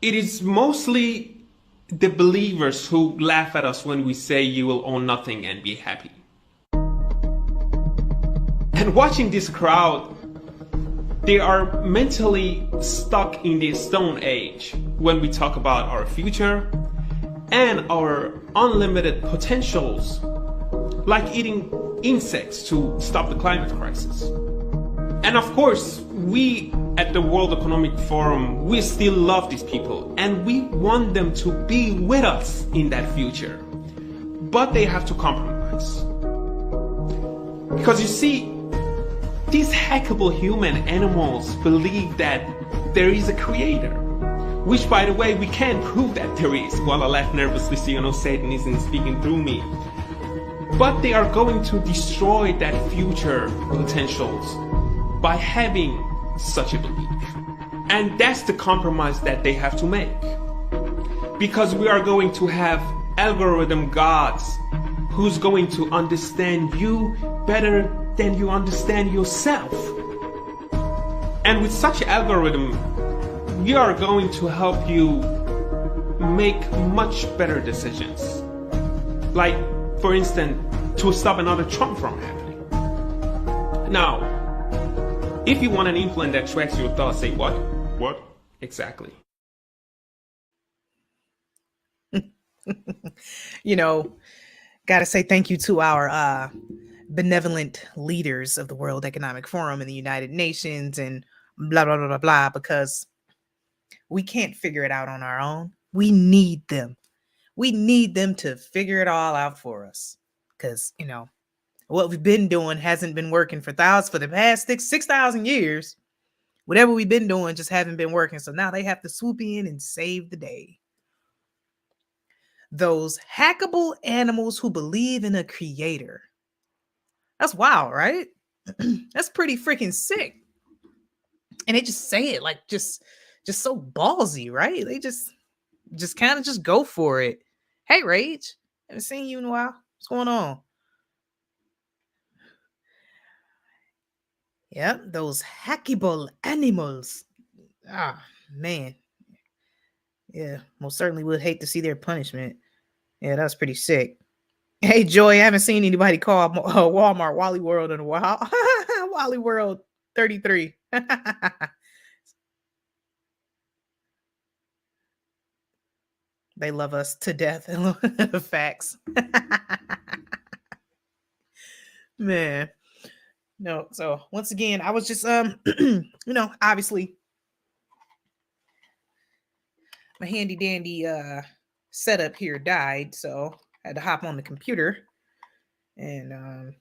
it is mostly the believers who laugh at us when we say you will own nothing and be happy. And watching this crowd, they are mentally stuck in the Stone Age when we talk about our future and our unlimited potentials, like eating insects to stop the climate crisis. And of course, we at the World Economic Forum, we still love these people and we want them to be with us in that future. But they have to compromise. Because you see, these hackable human animals believe that there is a creator, which by the way, we can't prove that there is. While I laugh nervously so you know Satan isn't speaking through me. But they are going to destroy that future potentials by having such a belief. And that's the compromise that they have to make. Because we are going to have algorithm gods who's going to understand you better than you understand yourself. And with such algorithm, we are going to help you make much better decisions. Like, for instance, to stop another Trump from happening. Now, if you want an implant that tracks your thoughts, say what? What? Exactly. Gotta say thank you to our benevolent leaders of the World Economic Forum and the United Nations and blah, blah, blah, blah, blah, because we can't figure it out on our own. We need them. We need them to figure it all out for us. Because, what we've been doing hasn't been working for the past 6,000 years. Whatever we've been doing just haven't been working. So now they have to swoop in and save the day. Those hackable animals who believe in a creator. That's wild, right? That's pretty freaking sick. And they just say it like just so ballsy, right? They just kind of just go for it. Hey, Rage, haven't seen you in a while. What's going on? Yep, those hackable animals. Ah, man. Yeah, most certainly would hate to see their punishment. Yeah, that's pretty sick. Hey, Joy, I haven't seen anybody call Walmart Wally World in a while. Wally World 33. They love us to death. Facts. Man. No, so once again, I was just obviously my handy dandy setup here died, so I had to hop on the computer and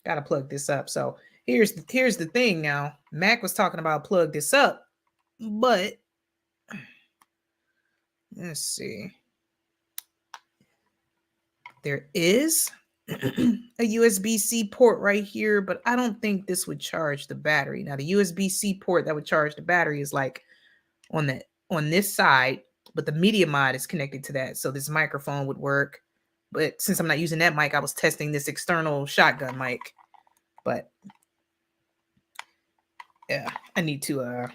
gotta plug this up. So here's the thing now. Mac was talking about plug this up, but let's see. There is a USB-C port right here, but I don't think this would charge the battery. Now the USB-C port that would charge the battery is like on this side, but the media mod is connected to that. So this microphone would work. But since I'm not using that mic, I was testing this external shotgun mic. But yeah, I need to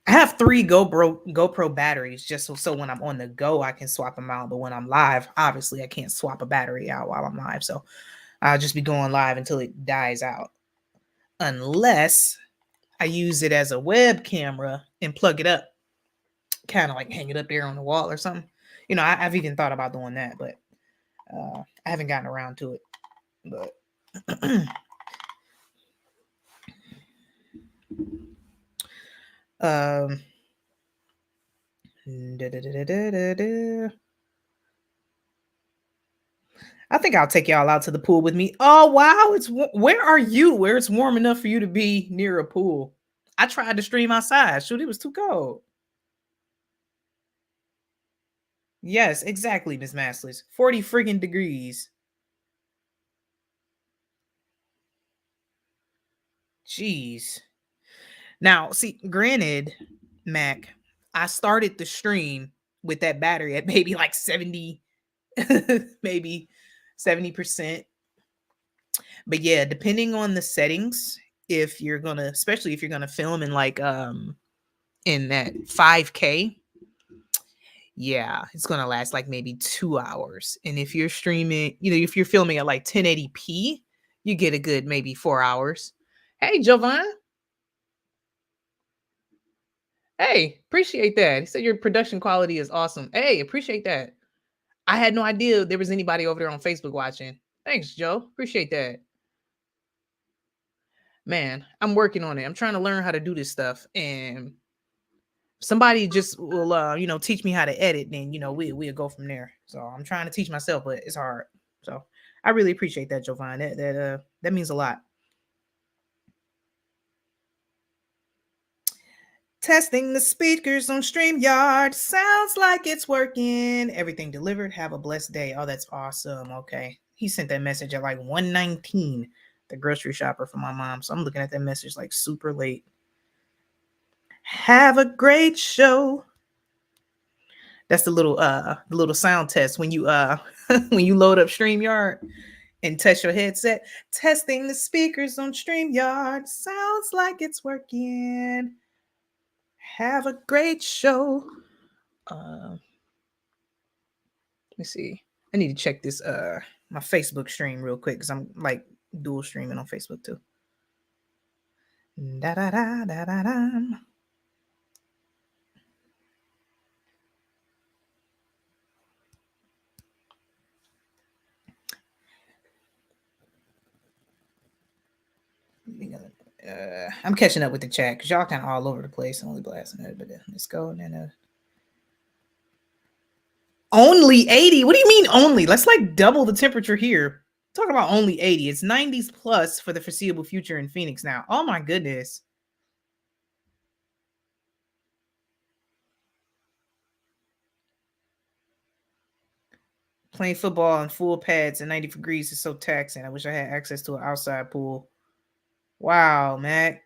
I have 3 GoPro batteries just so when I'm on the go, I can swap them out. But when I'm live, obviously I can't swap a battery out while I'm live. So I'll just be going live until it dies out. Unless I use it as a web camera and plug it up. Kind of like hang it up there on the wall or something. I've even thought about doing that, but I haven't gotten around to it. But I think I'll take y'all out to the pool with me. Oh wow, where are you? Where it's warm enough for you to be near a pool? I tried to stream outside. Shoot, it was too cold. Yes, exactly, Miss Massless. 40 friggin' degrees. Jeez. Now, see, granted, Mac, I started the stream with that battery at maybe like 70, maybe 70%. But yeah, depending on the settings, especially if you're gonna film in like in that 5K, yeah, it's gonna last like maybe 2 hours. And if you're streaming, if you're filming at like 1080p, you get a good maybe 4 hours. Hey, Jovan. Hey, appreciate that. He said your production quality is awesome. Hey, appreciate that. I had no idea there was anybody over there on Facebook watching. Thanks, Joe. Appreciate that. Man, I'm working on it. I'm trying to learn how to do this stuff. And somebody just will teach me how to edit, then we'll go from there. So I'm trying to teach myself, but it's hard. So I really appreciate that, Jovan. That means a lot. Testing the speakers on StreamYard. Sounds like it's working. Everything delivered. Have a blessed day. Oh, that's awesome. Okay. He sent that message at like 1:19, the grocery shopper for my mom. So I'm looking at that message like super late. Have a great show. That's the little sound test when you when you load up StreamYard and test your headset. Testing the speakers on StreamYard. Sounds like it's working. Have a great show. Let me see. I need to check this my Facebook stream real quick because I'm like dual streaming on Facebook too. Da da da da da da. I'm catching up with the chat because y'all kind of all over the place. Only blasting it, but let's go. And then only 80. What do you mean only? Let's like double the temperature here. Talk about only 80. It's 90s plus for the foreseeable future in Phoenix now. Oh my goodness. Playing football in full pads and 90 degrees is so taxing. I wish I had access to an outside pool. Wow, Mac.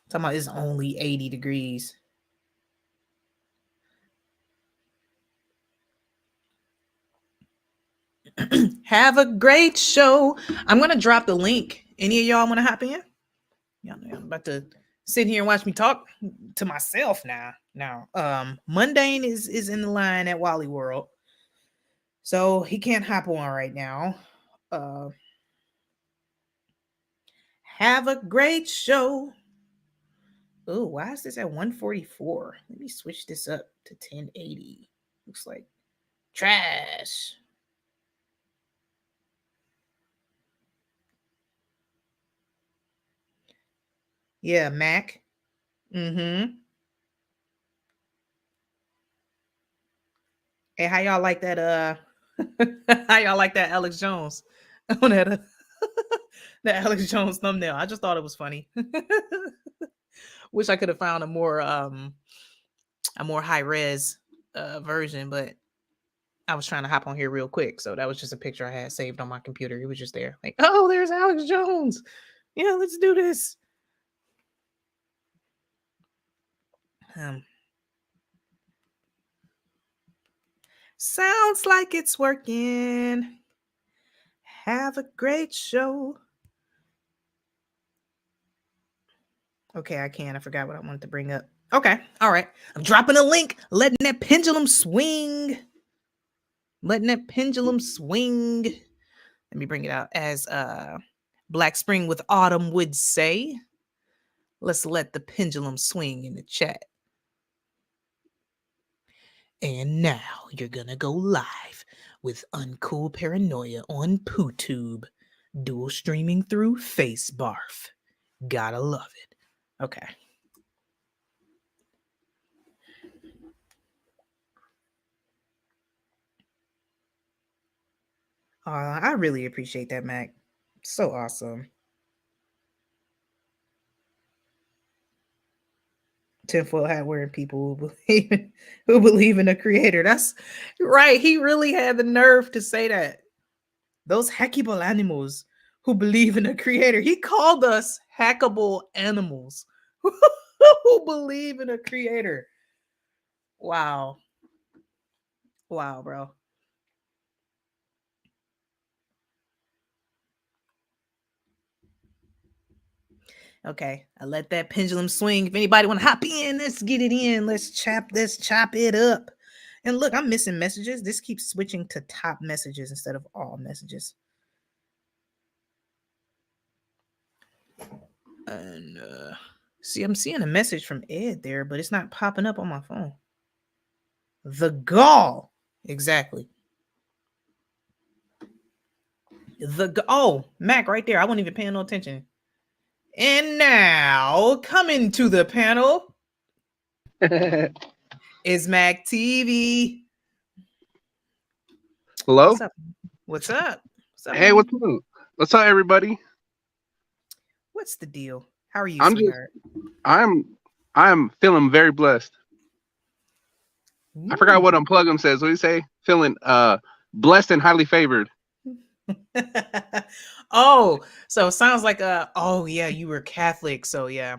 Talking about it's only 80 degrees. Have a great show. I'm gonna drop the link. Any of y'all want to hop in? Y'all know I'm about to sit here and watch me talk to myself now. Mundane is in the line at Wally World, so he can't hop on right now. Have a great show. Oh, why is this at 144? Let me switch this up to 1080. Looks like trash. Yeah, Mac. Mm-hmm. Hey, how y'all like that? How y'all like that Alex Jones on that that Alex Jones thumbnail? I just thought it was funny. Wish I could have found a more high res version, but I was trying to hop on here real quick, so that was just a picture I had saved on my computer. It was just there, like, oh, there's Alex Jones. Yeah, let's do this. Sounds like it's working. Have a great show. Okay, I can. I forgot what I wanted to bring up. Okay, all right. I'm dropping a link, letting that pendulum swing. Letting that pendulum swing. Let me bring it out as Black Spring with Autumn would say. Let's let the pendulum swing in the chat. And now you're gonna go live with Uncool Paranoia on PooTube, dual streaming through FaceBarf. Gotta love it. Okay. I really appreciate that, Mac. So awesome. Tinfoil hat wearing people who believe in a creator. That's right. He really had the nerve to say that. Those hackable animals who believe in a creator. He called us hackable animals who believe in a creator. Wow. Wow, bro. Okay, I let that pendulum swing. If anybody want to hop in, let's get it in. Let's chop it up. And look, I'm missing messages. This keeps switching to top messages instead of all messages. And see, I'm seeing a message from Ed there, but it's not popping up on my phone. The gall. Exactly. Oh, Mac right there. I wasn't even paying no attention. And now, coming to the panel is Mac TV. Hello? What's up? What's up? What's up, Hey, homie? what's up? What's up, everybody? What's the deal? How are you, sweetheart? I'm feeling very blessed. I forgot what Unplug 'em says. What do you say? Feeling blessed and highly favored. Oh, so it sounds like oh yeah, you were Catholic, so yeah.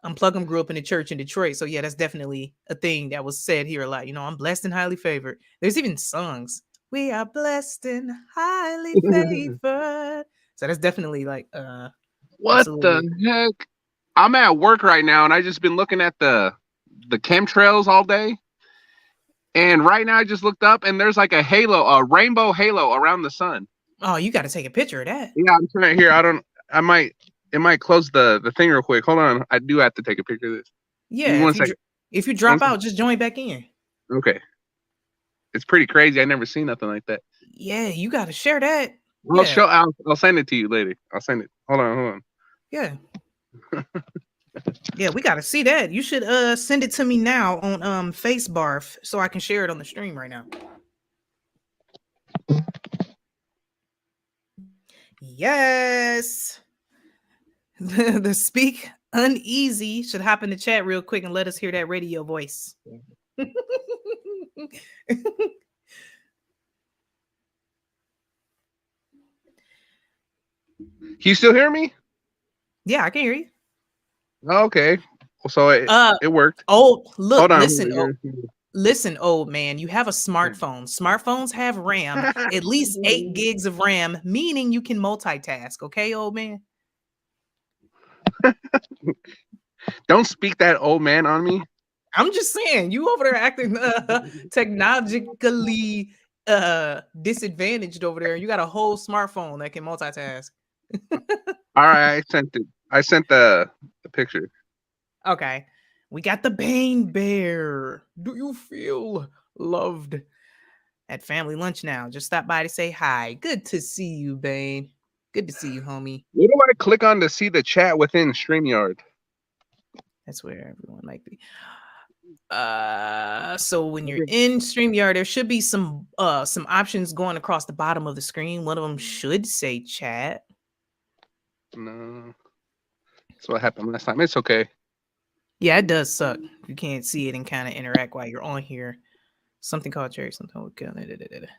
Unplug 'em grew up in the church in Detroit, so yeah, that's definitely a thing that was said here a lot. You know, I'm blessed and highly favored. There's even songs. We are blessed and highly favored. So that's definitely like What absolutely. the heck? I'm at work right now, and I just been looking at the chemtrails all day. And right now, I just looked up, and there's like a rainbow halo around the sun. Oh, you got to take a picture of that. Yeah, I'm trying to here. It might close the thing real quick. Hold on. I do have to take a picture of this. Yeah, if you drop out, just join back in. Okay. It's pretty crazy. I never seen nothing like that. Yeah, you got to share that. I'll send it to you later. I'll send it. Hold on. Yeah. Yeah, we got to see that. You should send it to me now on Facebarf so I can share it on the stream right now. Yes. The speak uneasy should hop in the chat real quick and let us hear that radio voice. Can you still hear me? Yeah, I can hear you. Okay. So it worked. Oh, look, Hold on. listen, old man, you have a smartphone. Smartphones have RAM, at least 8 gigs of RAM, meaning you can multitask. Okay, old man? Don't speak that old man on me. I'm just saying, you over there acting technologically disadvantaged over there. You got a whole smartphone that can multitask. All right, I sent it. I sent the picture. Okay. We got the Bane Bear. Do you feel loved? At family lunch now. Just stop by to say hi. Good to see you, Bane. Good to see you, homie. Where do I click on to see the chat within StreamYard? That's where everyone might be. So when you're in StreamYard, there should be some options going across the bottom of the screen. One of them should say chat. No. That's what happened last time. It's okay. Yeah, it does suck. You can't see it and kind of interact while you're on here. Something called Cherry.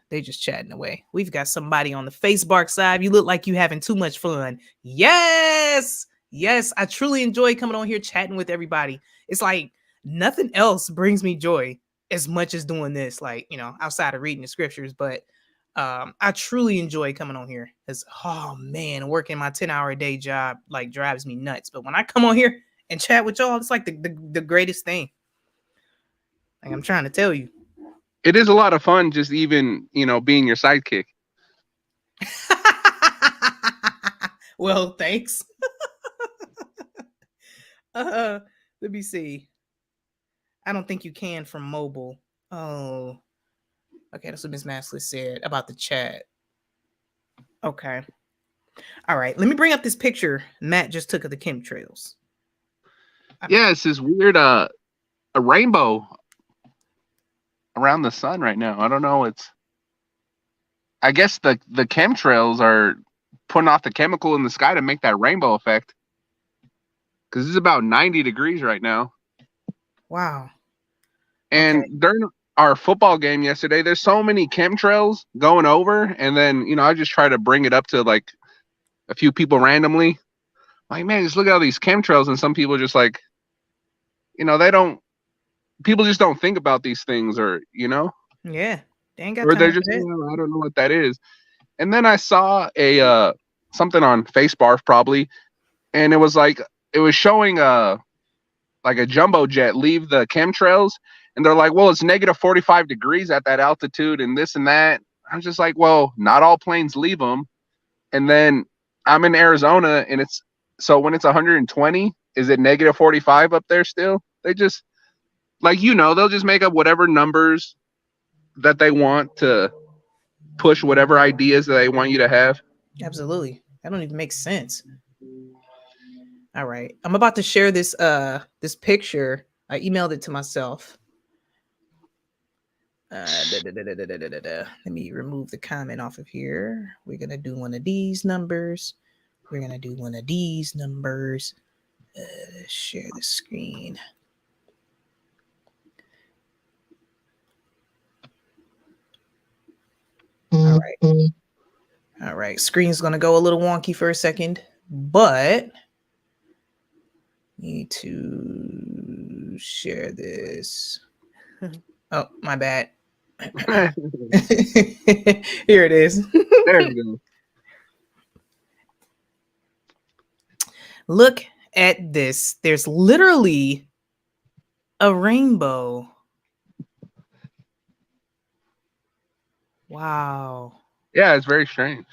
They just chatting away. We've got somebody on the Facebook side. You look like you having too much fun. Yes. Yes. I truly enjoy coming on here chatting with everybody. It's like nothing else brings me joy as much as doing this, like, you know, outside of reading the scriptures. But I truly enjoy coming on here. It's, oh man, working my 10-hour-a-day job like drives me nuts. But when I come on here and chat with y'all, it's like the greatest thing. Like I'm trying to tell you. It is a lot of fun just even, you know, being your sidekick. Well, thanks. Let me see. I don't think you can from mobile. Oh. Okay, that's what Miss Masley said about the chat. Okay. All right. Let me bring up this picture Matt just took of the chemtrails. Yeah, it's this weird a rainbow around the sun right now. I don't know. I guess the chemtrails are putting off the chemical in the sky to make that rainbow effect. Because it's about 90 degrees right now. Wow. And during our football game yesterday, there's so many chemtrails going over. And then, you know, I just try to bring it up to like a few people randomly. Like, man, just look at all these chemtrails. And some people just like, you know, people just don't think about these things, or, you know? Yeah. They ain't got or they're time just, for that. oh, I don't know what that is. And then I saw something on Facebarf probably, and it was like it was showing like a jumbo jet leave the chemtrails, and they're like, well, it's negative 45 degrees at that altitude and this and that. I'm just like, well, not all planes leave them. And then I'm in Arizona, and it's so when it's 120, is it negative 45 up there still? They just like, they'll just make up whatever numbers that they want to push whatever ideas that they want you to have. Absolutely. That don't even make sense. All right. I'm about to share this this picture. I emailed it to myself. Let me remove the comment off of here. We're gonna do one of these numbers. We're gonna do one of these numbers. Share the screen. All right. All right. Screen's gonna go a little wonky for a second, but need to share this. Oh, my bad. Here it is. There you go. Look at this. There's literally a rainbow. Wow. Yeah, it's very strange.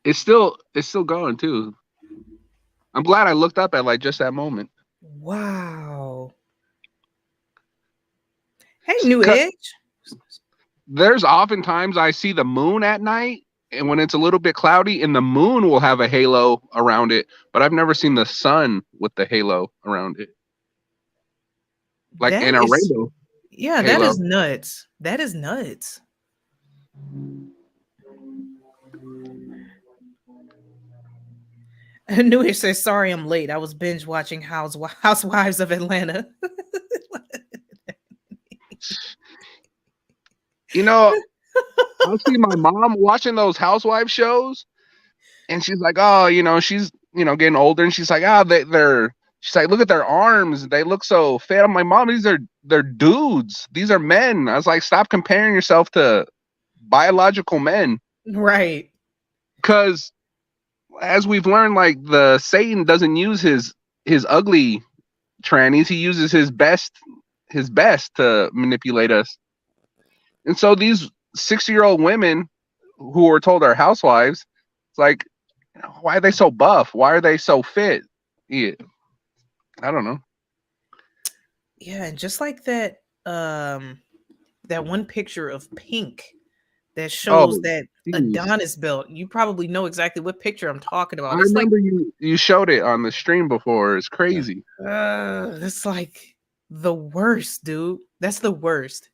It's still going too. I'm glad I looked up at like just that moment. Wow. Hey, New Edge. There's oftentimes I see the moon at night, and when it's a little bit cloudy, and the moon will have a halo around it, but I've never seen the sun with the halo around it. Like in a rainbow. Yeah, halo. That is nuts. That is nuts. New Edge says, sorry I'm late. I was binge watching Housewives of Atlanta. I see my mom watching those housewife shows, and she's like, oh, she's getting older, and she's like, she's like, look at their arms, they look so fit. I'm like, mom, they're dudes, these are men. I was like, stop comparing yourself to biological men, right? Because as we've learned, like, the Satan doesn't use his ugly trannies, he uses his best to manipulate us. And so these 60-year-old women who are told are housewives, it's like, why are they so buff? Why are they so fit? Yeah, I don't know. Yeah, and just like that, that one picture of Pink that shows that Adonis belt. You probably know exactly what picture I'm talking about. I remember you showed it on the stream before. It's crazy. It's like the worst, dude. That's the worst.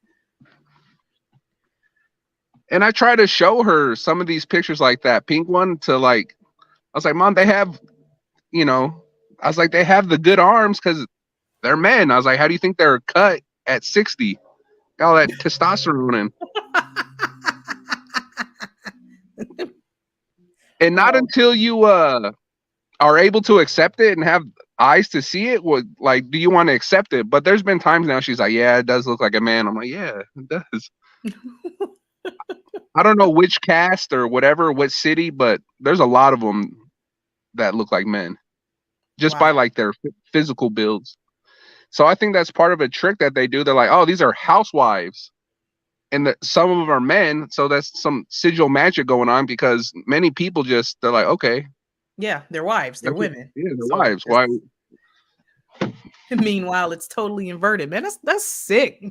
And I try to show her some of these pictures like that Pink one to like, I was like, Mom, they have, I was like, they have the good arms because they're men. I was like, how do you think they're cut at 60? All that testosterone in. And not until you are able to accept it and have eyes to see it, do you want to accept it? But there's been times now she's like, yeah, it does look like a man. I'm like, yeah, it does. I don't know which cast or whatever, what city, but there's a lot of them that look like men just by like their physical builds. So I think that's part of a trick that they do. They're like, oh, these are housewives, and some of them are men. So that's some sigil magic going on, because many people they're like, okay. Yeah, they're wives. They're women. Yeah, they're wives. Why? Meanwhile, it's totally inverted, man. That's sick.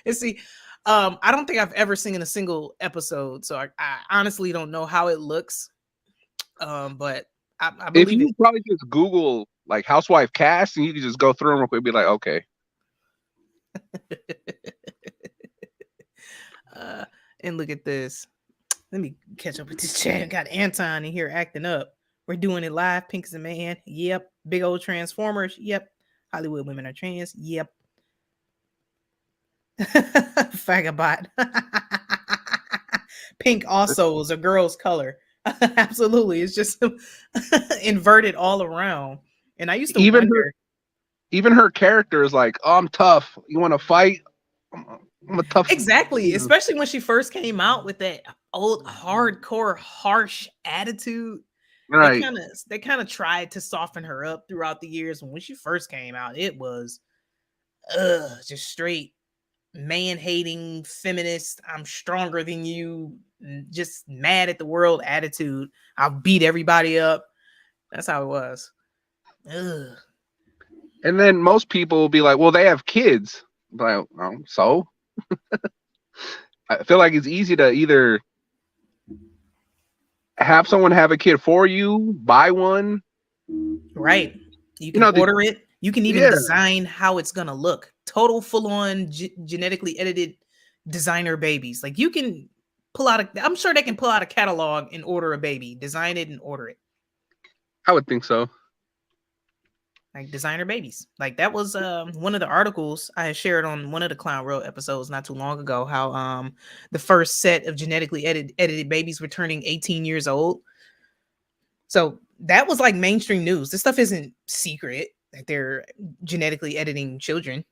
And see, I don't think I've ever seen a single episode, so I honestly don't know how it looks. But I believe if you probably just Google like housewife cast, and you can just go through them real quick and be like, okay. And look at this. Let me catch up with this chat. Got Anton in here acting up. We're doing it live. Pink is a man. Yep. Big old Transformers. Yep. Hollywood women are trans. Yep. Fagabot. Pink also is a girl's color. Absolutely. It's just inverted all around. And I used to wonder. Even her character is like, oh, I'm tough. You want to fight? I'm a tough. Exactly. Especially when she first came out with that old, hardcore, harsh attitude. Right. They kind of tried to soften her up throughout the years. When she first came out, it was just straight man-hating feminist. I'm stronger than you, just mad at the world attitude. I'll beat everybody up. That's how it was. Ugh. And then most people will be like, well, they have kids. Like, oh, so I feel like it's easy to either have someone have a kid for you, buy one. Right. You can order it. You can even Yeah. design how it's gonna look. Total full-on genetically edited designer babies. Like you can pull out I'm sure they can pull out a catalog and order a baby, design it and order it. I would think so. Like designer babies. Like that was one of the articles I had shared on one of the Clown World episodes not too long ago, how the first set of genetically edited babies were turning 18 years old. So that was like mainstream news. This stuff isn't secret that they're genetically editing children.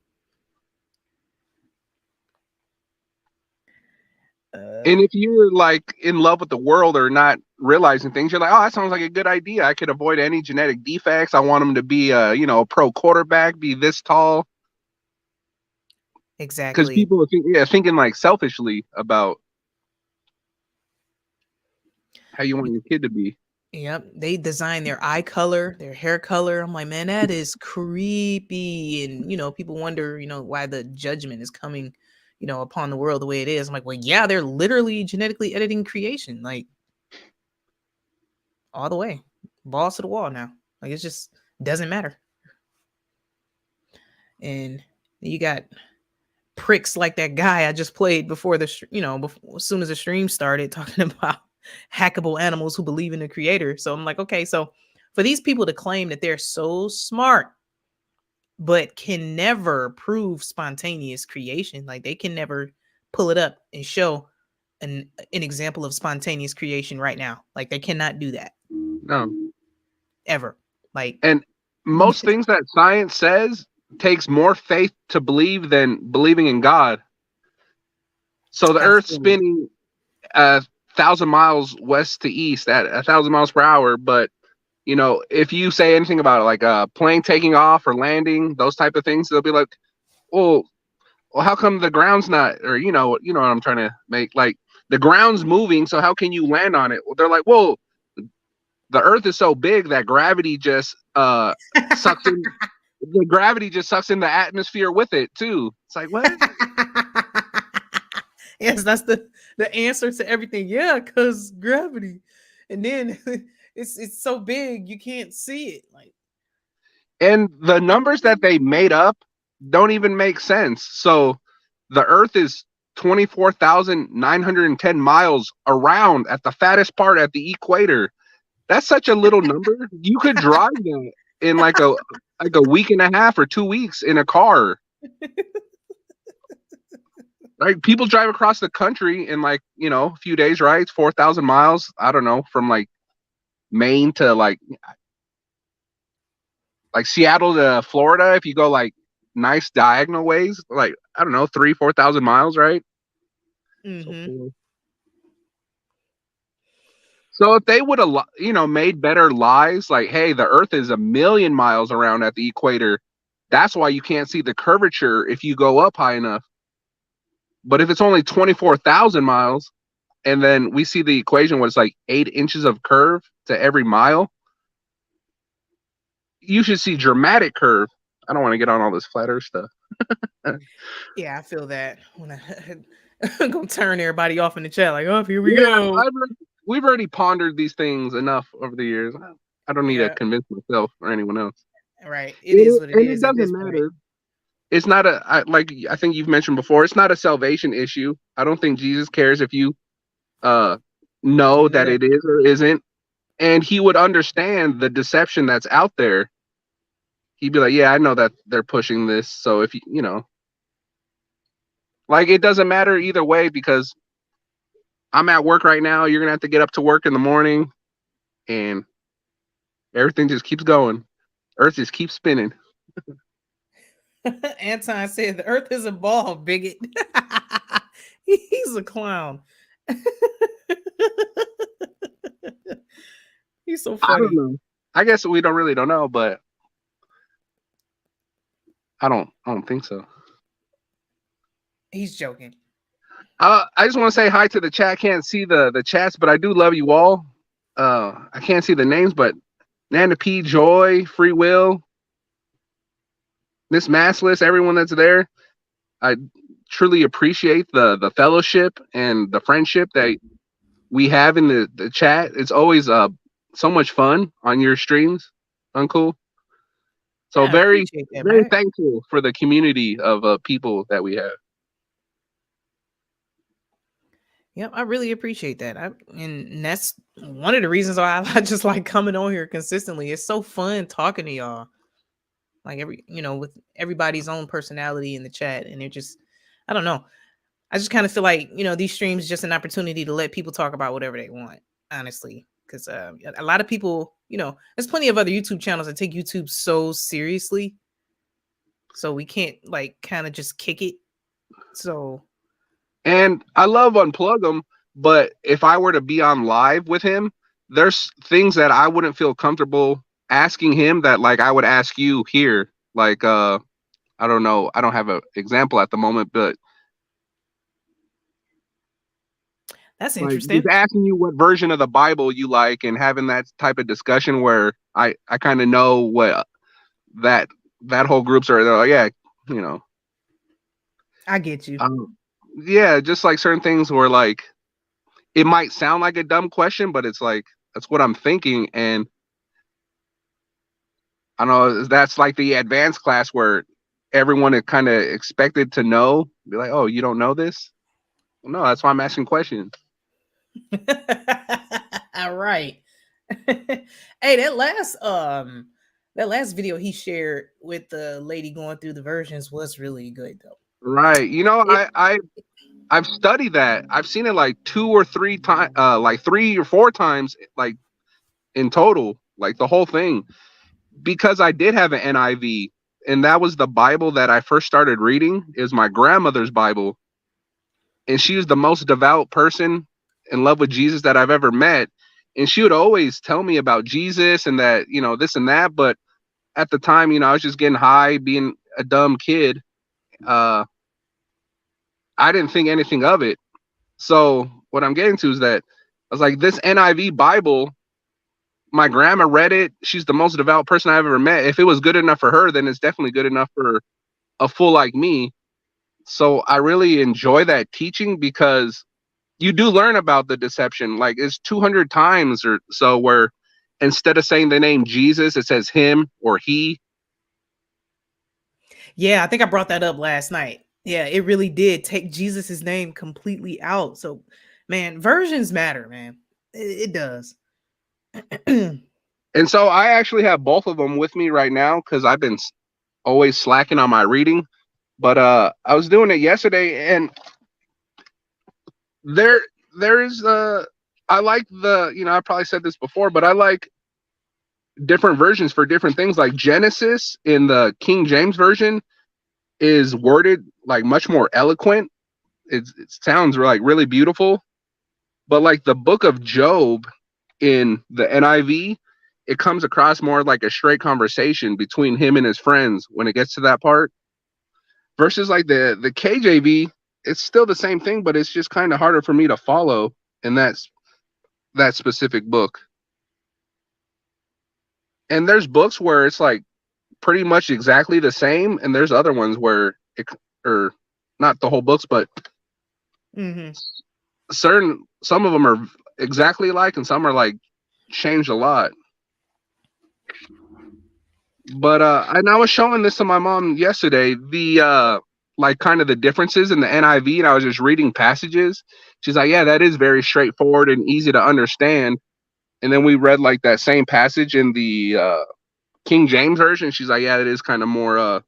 And if you're like in love with the world or not realizing things, you're like, oh, that sounds like a good idea. I could avoid any genetic defects. I want them to be a pro quarterback, be this tall. Exactly. Because people are thinking like selfishly about how you want your kid to be. Yep. They design their eye color, their hair color. I'm like, man, that is creepy. And people wonder, why the judgment is coming upon the world the way it is. I'm like, well, yeah, they're literally genetically editing creation, like all the way, balls to the wall now. Like it just doesn't matter. And you got pricks like that guy I just played before as soon as the stream started, talking about hackable animals who believe in the creator. So I'm like, okay, so for these people to claim that they're so smart but can never prove spontaneous creation. Like they can never pull it up and show an example of spontaneous creation right now. Like they cannot do that. No. Ever. Like, and most things that science says takes more faith to believe than believing in God. So the Earth's spinning 1,000 miles west to east at 1,000 miles per hour, but if you say anything about it, like a plane taking off or landing, those type of things, they'll be like, well, how come the ground's not, or you know what I'm trying to make, like the ground's moving, so how can you land on it? Well, they're like, well, the Earth is so big that gravity just sucks in. The gravity just sucks in the atmosphere with it too. It's like, what? Yes, that's the answer to everything. Yeah, because gravity, and then. It's so big you can't see it. Like, and the numbers that they made up don't even make sense. So the Earth is 24,910 miles around at the fattest part at the equator. That's such a little number. You could drive that in like a week and a half or 2 weeks in a car. Like people drive across the country in like a few days, right? It's 4,000 miles. I don't know, from like Maine to like Seattle to Florida. If you go like nice diagonal ways, like I don't know, 3,000-4,000 miles, right? Mm-hmm. So if they would have made better lies, like, hey, the Earth is 1,000,000 miles around at the equator, that's why you can't see the curvature if you go up high enough. But if it's only 24,000 miles, and then we see the equation where it's like 8 inches of curve to every mile, you should see dramatic curve. I don't want to get on all this flat Earth stuff. Yeah, I feel that. I'm gonna turn everybody off in the chat. Like, oh, here we go. We've already pondered these things enough over the years. I don't need to convince myself or anyone else. Right. It is what it is. It doesn't matter. It's not like I think you've mentioned before, it's not a salvation issue. I don't think Jesus cares if you know that it is or isn't. And he would understand the deception that's out there. He'd be like, yeah, I know that they're pushing this. So if like, it doesn't matter either way, because I'm at work right now. You're going to have to get up to work in the morning, and everything just keeps going. Earth just keeps spinning. Anton said the Earth is a ball, bigot. He's a clown. He's so I don't funny. know. I guess we don't know, but I don't think so. He's joking. I just want to say hi to the chat. I can't see the chats, but I do love you all. I can't see the names, but Nanda P, Joy, Free Will, Miss Massless, everyone that's there. I truly appreciate the fellowship and the friendship that we have in the chat. It's always so much fun on your streams, Uncle. So Yeah, I very appreciate that, very man. thankful for the community of people that we have. Yep, I really appreciate that. And that's one of the reasons why I just like coming on here consistently. It's so fun talking to y'all. Like with everybody's own personality in the chat, and it just, I don't know. I just kind of feel like these streams just an opportunity to let people talk about whatever they want, honestly. Because a lot of people, there's plenty of other YouTube channels that take YouTube so seriously, so we can't like kind of just kick it. So. And I love Unplug him, but if I were to be on live with him, there's things that I wouldn't feel comfortable asking him that like I would ask you here. Like I don't know, I don't have an example at the moment, but That's like interesting. just asking you what version of the Bible you like and having that type of discussion where I kind of know what that whole groups are. They're like, yeah, I get you. Yeah, just like certain things where like it might sound like a dumb question, but it's like that's what I'm thinking. And I don't know, that's like the advanced class where everyone is kind of expected to know. Be like, oh, you don't know this? Well, no, that's why I'm asking questions. All right. Hey, that last video he shared with the lady going through the versions was really good though. Right. I've studied that. I've seen it like 2 or 3 times, like 3 or 4 times, like in total, like the whole thing, because I did have an NIV, and that was the Bible that I first started reading. It was my grandmother's Bible, and she was the most devout person in love with Jesus that I've ever met. And she would always tell me about Jesus and that, this and that. But at the time, I was just getting high, being a dumb kid. I didn't think anything of it. So what I'm getting to is that I was like, this NIV Bible, my grandma read it. She's the most devout person I've ever met. If it was good enough for her, then it's definitely good enough for a fool like me. So I really enjoy that teaching because you do learn about the deception. Like it's 200 times or so where instead of saying the name Jesus, it says him or he. Yeah, I think I brought that up last night. Yeah, it really did take Jesus's name completely out. So, man, versions matter, man. It does. And so I actually have both of them with me right now because I've been always slacking on my reading. But I was doing it yesterday, and there is I like I probably said this before, but I like different versions for different things. Like Genesis in the King James version is worded like much more eloquent. It sounds like really beautiful. But like the book of Job in the NIV, it comes across more like a straight conversation between him and his friends when it gets to that part. Versus like the KJV, it's still the same thing, but it's just kind of harder for me to follow in that specific book. And there's books where it's like pretty much exactly the same, and there's other ones where or not the whole books, but some of them are exactly like, and some are like changed a lot. But and I was showing this to my mom yesterday, the like kind of the differences in the NIV, and I was just reading passages. She's like, yeah, that is very straightforward and easy to understand. And then we read like that same passage in the King James version. She's like, yeah, it is kind of more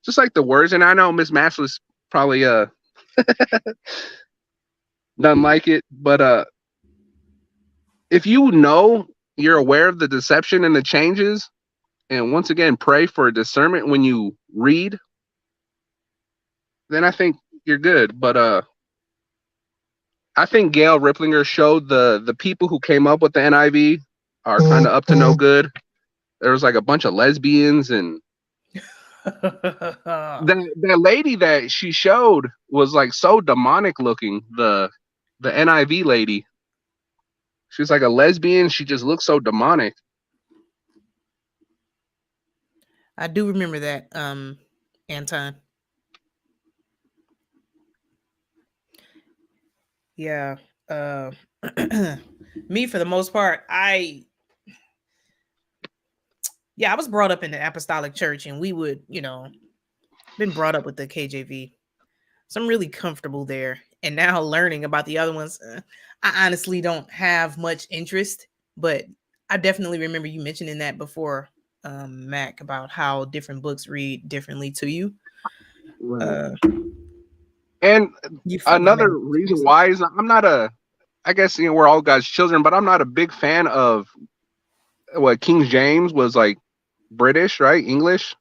just like the words. And I know Miss Massless probably doesn't like it, but if you're aware of the deception and the changes, and once again pray for discernment when you read, then I think you're good. But I think Gail Ripplinger showed the people who came up with the NIV are kind of up to no good. There was like a bunch of lesbians, and that lady that she showed was like so demonic looking. The NIV lady, she's like a lesbian. She just looks so demonic. I do remember that, Anton. Yeah. Me, for the most part, I was brought up in the apostolic church, and we would, been brought up with the KJV. So I'm really comfortable there. And now learning about the other ones, I honestly don't have much interest, but I definitely remember you mentioning that before, Mac, about how different books read differently to you. And another reason why is I'm not I guess we're all God's children, but I'm not a big fan of what King James was like British, right? English.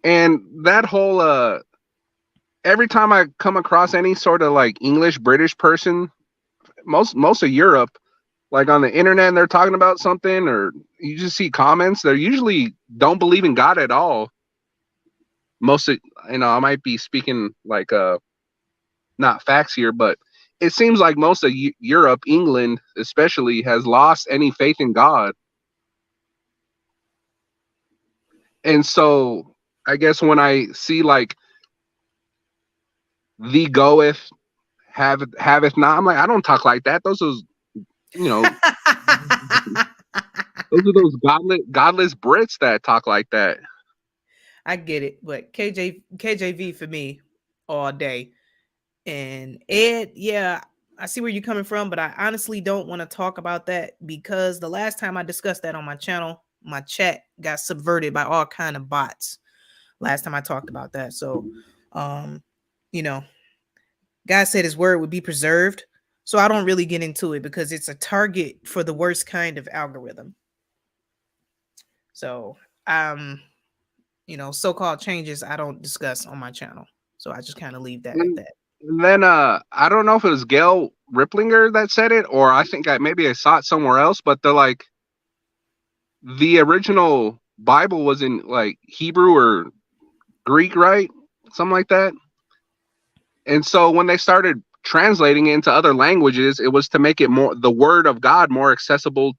And that whole every time I come across any sort of like English British person, most of Europe, like on the internet, and they're talking about something, or you just see comments, they usually don't believe in God at all. Most of, I might be speaking like not facts here, but it seems like most of Europe, England especially, has lost any faith in God. And so I guess when I see like thee goeth, haveth not, I'm like, I don't talk like that. Those are, those are those godless Brits that talk like that. I get it, but KJV for me all day. And Ed, yeah, I see where you're coming from, but I honestly don't want to talk about that, because the last time I discussed that on my channel, my chat got subverted by all kind of bots. Last time I talked about that. So, God said his word would be preserved. So I don't really get into it, because it's a target for the worst kind of algorithm. So, so-called changes I don't discuss on my channel. So I just kind of leave that at that. And then I don't know if it was Gail Ripplinger that said it, or I think maybe I saw it somewhere else, but they're like, the original Bible was in like Hebrew or Greek, right? Something like that. And so when they started translating it into other languages, it was to make it more, the word of God, more accessible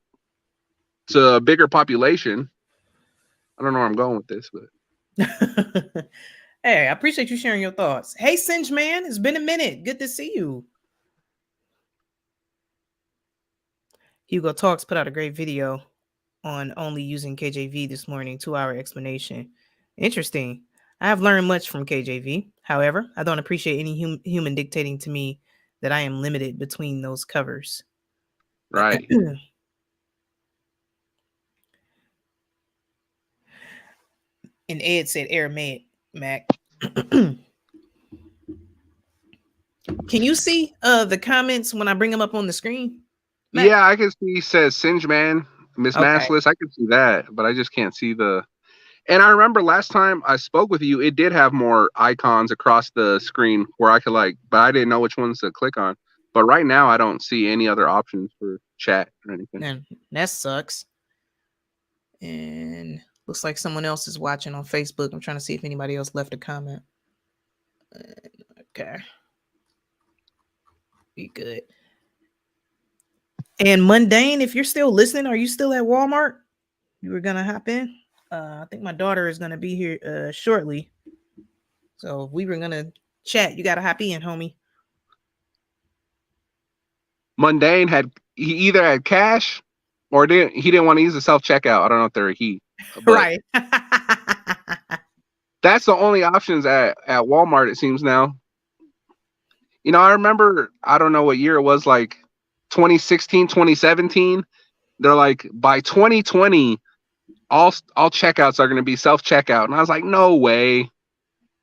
to a bigger population. I don't know where I'm going with this, but hey, I appreciate you sharing your thoughts. Hey, Singe Man, it's been a minute. Good to see you. Hugo Talks put out a great video on only using KJV this morning, 2-hour explanation. Interesting. I have learned much from KJV. However, I don't appreciate any human dictating to me that I am limited between those covers. Right. And Ed said Aramaic, Mac. Can you see the comments when I bring them up on the screen, Mac? Yeah, I can see. He says Singe Man, Miss Massless. I can see that, but I just can't see the. And I remember last time I spoke with you, it did have more icons across the screen where I could but I didn't know which ones to click on. But right now, I don't see any other options for chat or anything. And that sucks. And looks like someone else is watching on Facebook. I'm trying to see if anybody else left a comment. Okay. Be good. And Mundane, if you're still listening, are you still at Walmart? You were going to hop in? I think my daughter is going to be here shortly. So if we were going to chat, you got to hop in, homie. Mundane he either had cash or he didn't want to use the self-checkout. I don't know if they're a he. Right. That's the only options at Walmart, it seems now. I remember, I don't know what year it was, like 2016, 2017. They're like, by 2020, all checkouts are going to be self-checkout. And I was like, no way.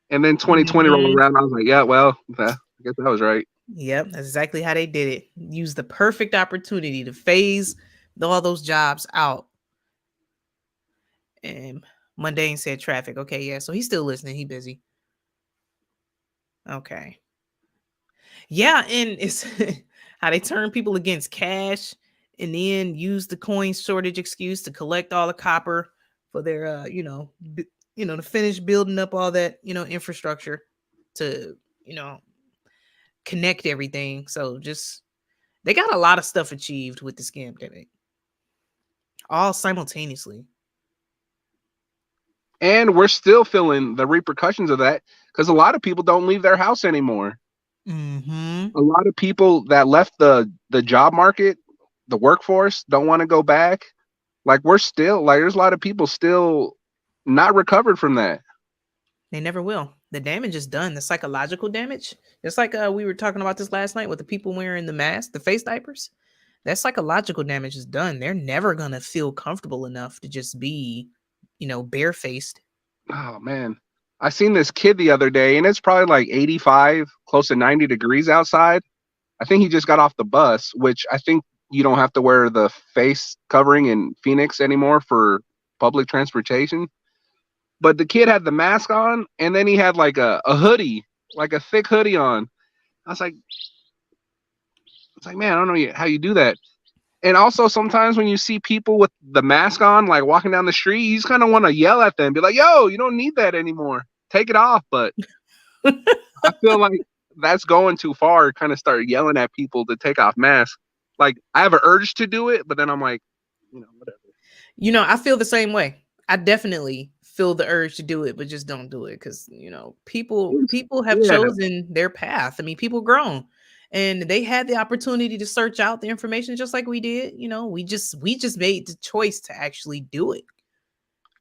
And then 2020 rolled around. And I was like, yeah, well, I guess that was right. Yep, that's exactly how they did it. Use the perfect opportunity to phase all those jobs out. And Mundane said traffic. Okay, yeah, so he's still listening. He busy. Okay. Yeah, and it's how they turn people against cash and then use the coin shortage excuse to collect all the copper for their, to finish building up all that, infrastructure to, connect everything. So just they got a lot of stuff achieved with the scamdemic, all simultaneously. And we're still feeling the repercussions of that because a lot of people don't leave their house anymore. Mm-hmm. A lot of people that left the job market, the workforce, don't want to go back. Like we're still like there's a lot of people still not recovered from that. They never will. The damage is done. The psychological damage, just like we were talking about this last night with the people wearing the mask, the face diapers. That psychological damage is done. They're never gonna feel comfortable enough to just be, barefaced. Oh man, I seen this kid the other day, and it's probably like 85, close to 90 degrees outside. I think he just got off the bus, which I think you don't have to wear the face covering in Phoenix anymore for public transportation. But the kid had the mask on, and then he had like a hoodie, like a thick hoodie on. I was like, man, I don't know how you do that. And also sometimes when you see people with the mask on, like walking down the street, you just kind of want to yell at them, be like, yo, you don't need that anymore. Take it off. But I feel like that's going too far, kind of start yelling at people to take off masks. Like I have an urge to do it, but then I'm like, whatever. I feel the same way. I definitely feel the urge to do it, but just don't do it because people have chosen their path. I mean, people grown and they had the opportunity to search out the information just like we did. We just made the choice to actually do it.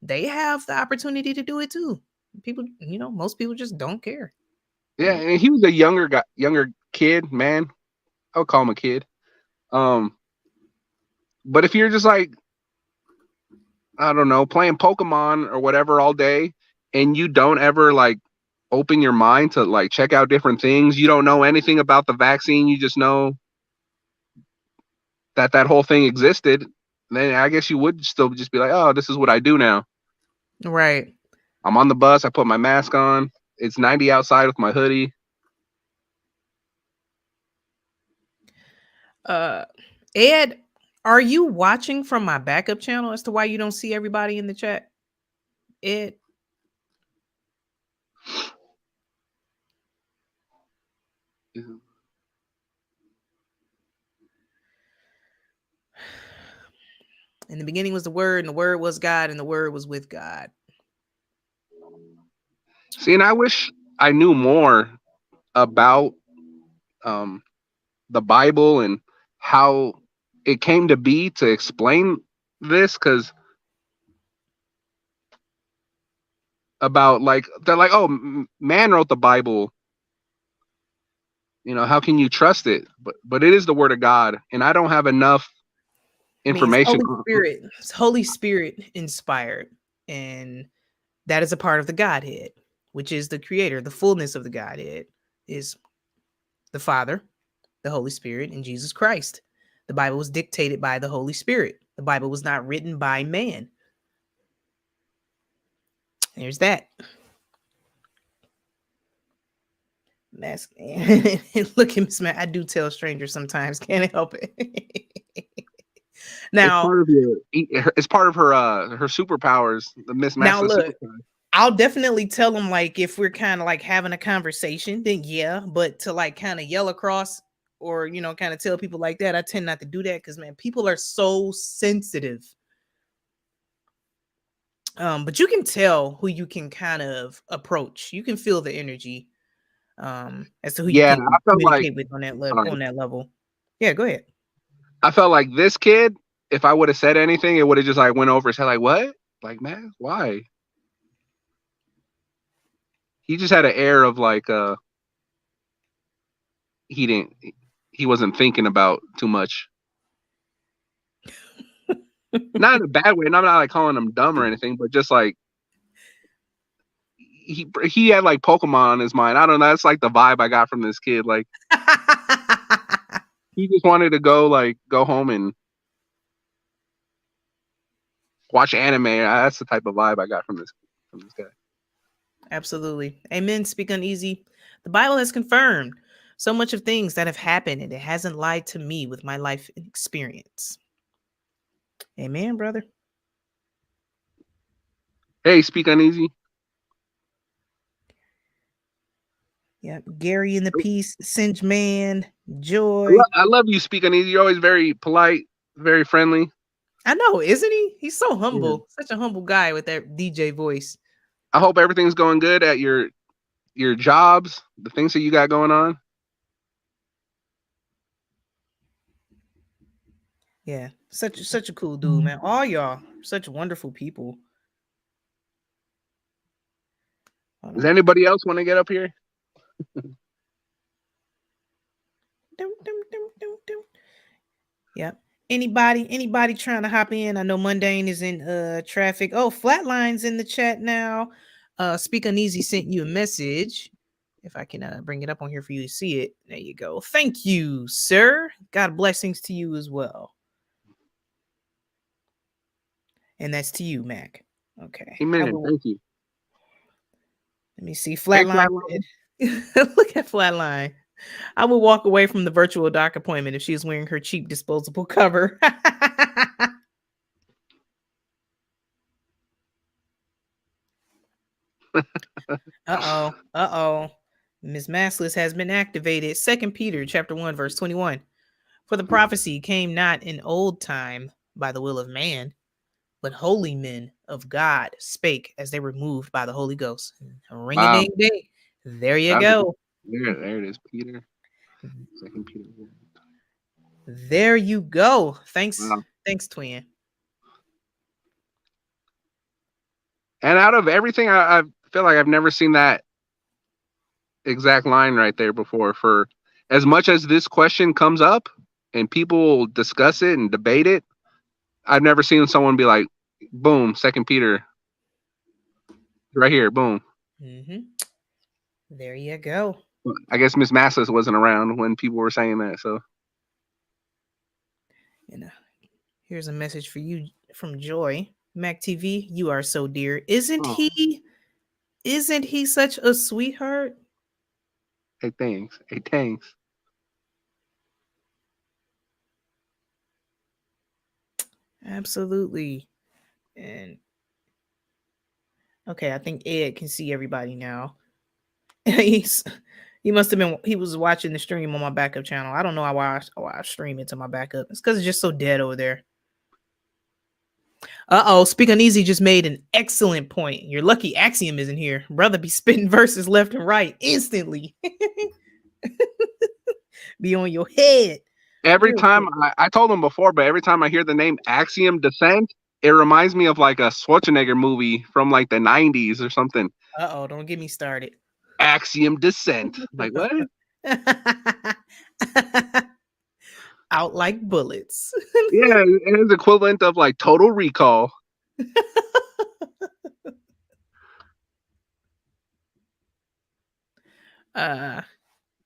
They have the opportunity to do it too. People, most people just don't care. Yeah, and he was a younger kid, man. I'll call him a kid. But if you're just like, I don't know, playing Pokemon or whatever all day, and you don't ever like open your mind to like check out different things, you don't know anything about the vaccine, you just know that whole thing existed, then I guess you would still just be like, oh, this is what I do now. Right. I'm on the bus, I put my mask on, it's 90 outside with my hoodie. Ed, are you watching from my backup channel as to why you don't see everybody in the chat? Ed? In the beginning was the Word, and the Word was God, and the Word was with God. See, and I wish I knew more about the Bible and how it came to be to explain this, because about like they're like, oh, man wrote the Bible, how can you trust it? But it is the Word of God, and I don't have enough information. It's Holy Spirit inspired, and that is a part of the Godhead, which is the Creator. The fullness of the Godhead is the Father, the Holy Spirit, and Jesus Christ. The Bible was dictated by the Holy Spirit. The Bible was not written by man. There's that. Mask. Look at Miss Matt. I do tell strangers sometimes. Can't help it. Now, it's part of her superpowers. The Miss Matt. Now look, I'll definitely tell them, like, if we're kind of like having a conversation, then yeah. But to like kind of yell across or kind of tell people like that, I tend not to do that because, man, people are so sensitive. But you can tell who you can kind of approach. You can feel the energy as to who you can communicate with on that level. Yeah, go ahead. I felt like this kid, if I would have said anything, it would have just like went over his head. Like, what? Like, man, why? He just had an air of like he wasn't thinking about too much. Not in a bad way, and I'm not like calling him dumb or anything, but just like he had like Pokemon on his mind. I don't know. That's like the vibe I got from this kid. Like he just wanted to go home and watch anime. That's the type of vibe I got from this guy. Absolutely. Amen. Speak uneasy. The Bible has confirmed so much of things that have happened, and it hasn't lied to me with my life experience. Amen, brother. Hey, Speak Uneasy. Yeah, Gary in the piece, Singe Man, Joy. I love you, Speak Uneasy. You're always very polite, very friendly. I know, isn't he? He's so humble, such a humble guy with that DJ voice. I hope everything's going good at your jobs, the things that you got going on. Yeah, such a cool dude, man. All y'all, such wonderful people. Does anybody else want to get up here? Yep. Anybody trying to hop in? I know Mundane is in traffic. Oh, Flatline's in the chat now. Speak Uneasy sent you a message. If I can bring it up on here for you to see it. There you go. Thank you, sir. God blessings to you as well. And that's to you, Mac. Okay. Amen. Thank you. Let me see. Flatline. Look at Flatline. I would walk away from the virtual doc appointment if she was wearing her cheap disposable cover. Uh-oh. Ms. Maskless has been activated. 2 Peter chapter 1, verse 21. For the prophecy came not in old time by the will of man, but holy men of God spake as they were moved by the Holy Ghost. Ring-a-ding-ding. There you go. There it is, Peter. 2 Peter. There you go. Thanks, twin. And out of everything, I feel like I've never seen that exact line right there before. For as much as this question comes up and people discuss it and debate it, I've never seen someone be like, boom, 2 Peter. Right here, boom. Mm-hmm. There you go. I guess Miss Maskless wasn't around when people were saying that, so. And here's a message for you from Joy. Mac TV, you are so dear. Isn't he such a sweetheart? Hey, thanks. Absolutely. And okay, I think Ed can see everybody now. He was watching the stream on my backup channel. I don't know why I stream it to my backup. It's because it's just so dead over there. Speak Uneasy just made an excellent point. You're lucky Axiom isn't here. Brother be spitting verses left and right instantly. Be on your head. Every time, I told him before, but every time I hear the name Axiom Descent, it reminds me of like a Schwarzenegger movie from like the 90s or something. Don't get me started. Axiom Descent. Like, what? Out like bullets. Yeah, it's equivalent of like Total Recall.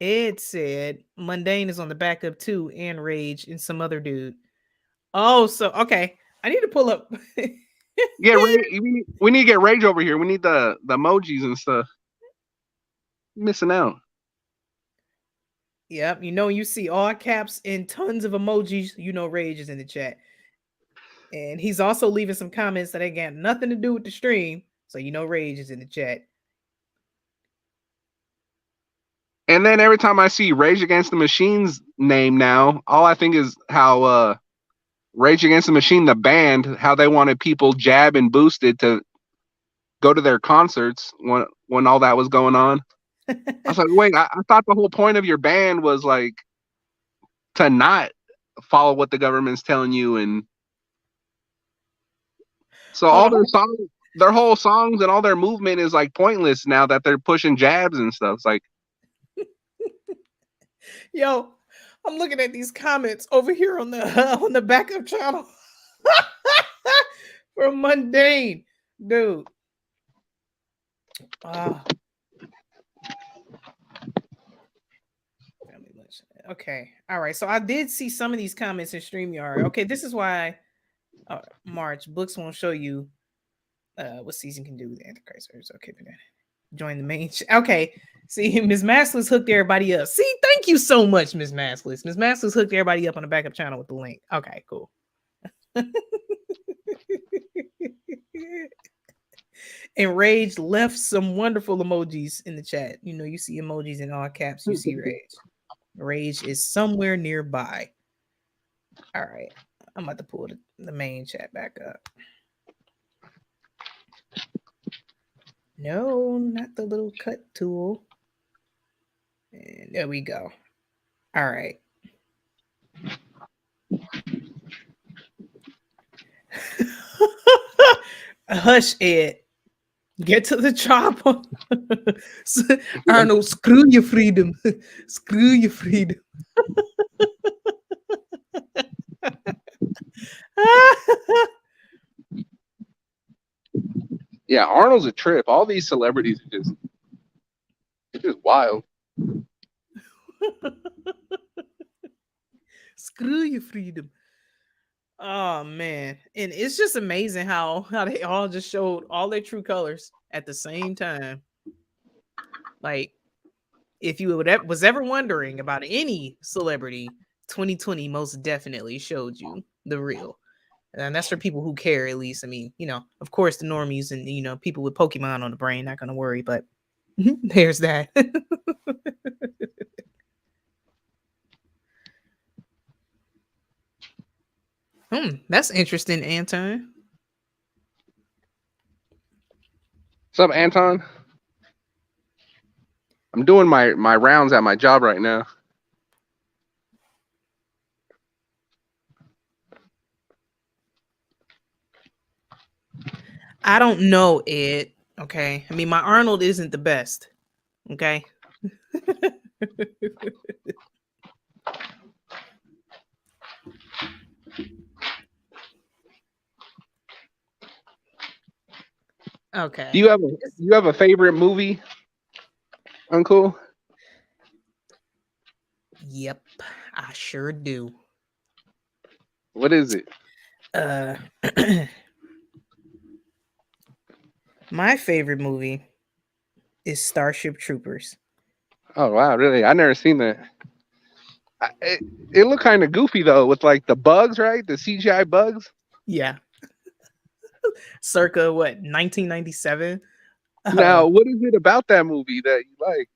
Ed said Mundane is on the backup too, and Rage and some other dude. Oh, so okay. I need to pull up. Yeah, we need to get Rage over here. We need the emojis and stuff. Missing out. Yep, you see all caps and tons of emojis. Rage is in the chat, and he's also leaving some comments that ain't got nothing to do with the stream. So Rage is in the chat. And then every time I see Rage Against the Machine's name now, all I think is how Rage Against the Machine, the band, how they wanted people jabbed and boosted to go to their concerts when all that was going on. I was like, wait, I thought the whole point of your band was like to not follow what the government's telling you, and so all their songs, their whole songs and all their movement is like pointless now that they're pushing jabs and stuff. It's like, yo, I'm looking at these comments over here on the backup channel from Mundane, dude. Okay, all right. So I did see some of these comments in StreamYard. Okay, this is why March books won't show you what season can do with Antichrist. Okay, join the main. Okay, see, Ms. Maskless hooked everybody up. See, thank you so much, Ms. Maskless. Ms. Maskless hooked everybody up on the backup channel with the link. Okay, cool. And Rage left some wonderful emojis in the chat. You know, you see emojis in all caps, you see Rage. Rage is somewhere nearby. All right. I'm about to pull the main chat back up. No, not the little cut tool. And there we go. All right. Hush, Ed. Get to the chopper. Arnold, screw your freedom. Screw your freedom. Yeah, Arnold's a trip. All these celebrities are just wild. Screw your freedom. Oh man. And it's just amazing how they all just showed all their true colors at the same time. Like, if you was ever wondering about any celebrity, 2020 most definitely showed you the real. And that's for people who care, at least. I mean, you know, of course, the normies and, you know, people with Pokemon on the brain, not going to worry, but there's that. That's interesting, Anton. What's up, Anton? I'm doing my rounds at my job right now. I don't know, Ed. Okay. I mean, my Arnold isn't the best. Okay. Okay. Do you have a favorite movie, Uncle? Yep, I sure do. What is it? My favorite movie is Starship Troopers. Oh wow, really? I never seen that. It looked kind of goofy though, with like the bugs, right? The CGI bugs. Yeah. Circa what, 1997? Now, what is it about that movie that you like?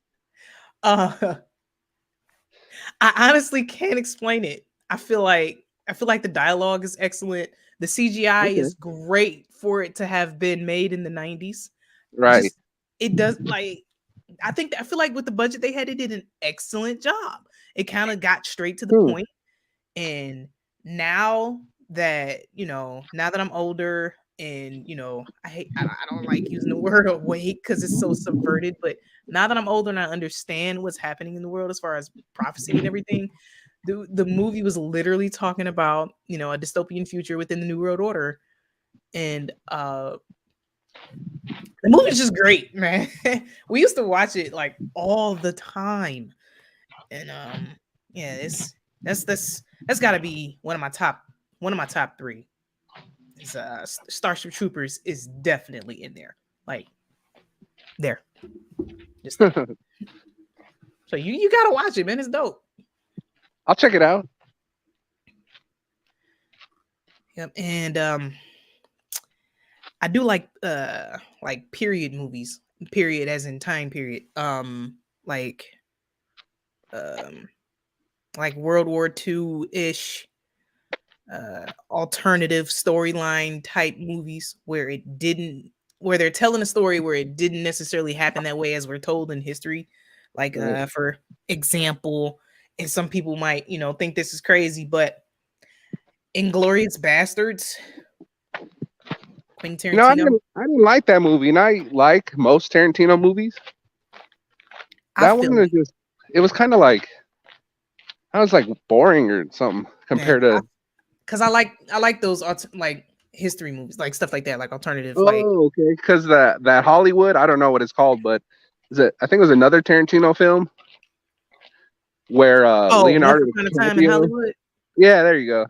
I honestly can't explain it. I feel like the dialogue is excellent. The CGI is great for it to have been made in the 90s. Right. It does, like, I feel like with the budget they had, it did an excellent job. It kind of got straight to the point. And now that, you know, now that I'm older and, you know, I don't like using the word awake because it's so subverted, but now that I'm older and I understand what's happening in the world as far as prophecy and everything, the movie was literally talking about, you know, a dystopian future within the New World Order. And the movie's just great, man. We used to watch it like all the time. And yeah, that's got to be one of my top 3. Is Starship Troopers is definitely in there. Like there. Just so you got to watch it, man. It's dope. I'll check it out. Yep, and I do like period movies. Period as in time period. Like World War II-ish, alternative storyline type movies where they're telling a story where it didn't necessarily happen that way as we're told in history. Like for example, and some people might, you know, think this is crazy, but Inglourious Bastards. Quentin Tarantino. No, I didn't like that movie, and I like most Tarantino movies. That one was just, it was kind of like, I was like boring or something compared to. Because I like those like history movies, like stuff like that, like alternative. Oh, like, okay. Because that Hollywood, I don't know what it's called, but I think it was another Tarantino film where Leonardo Once Upon a Time in Hollywood. Yeah, there you go.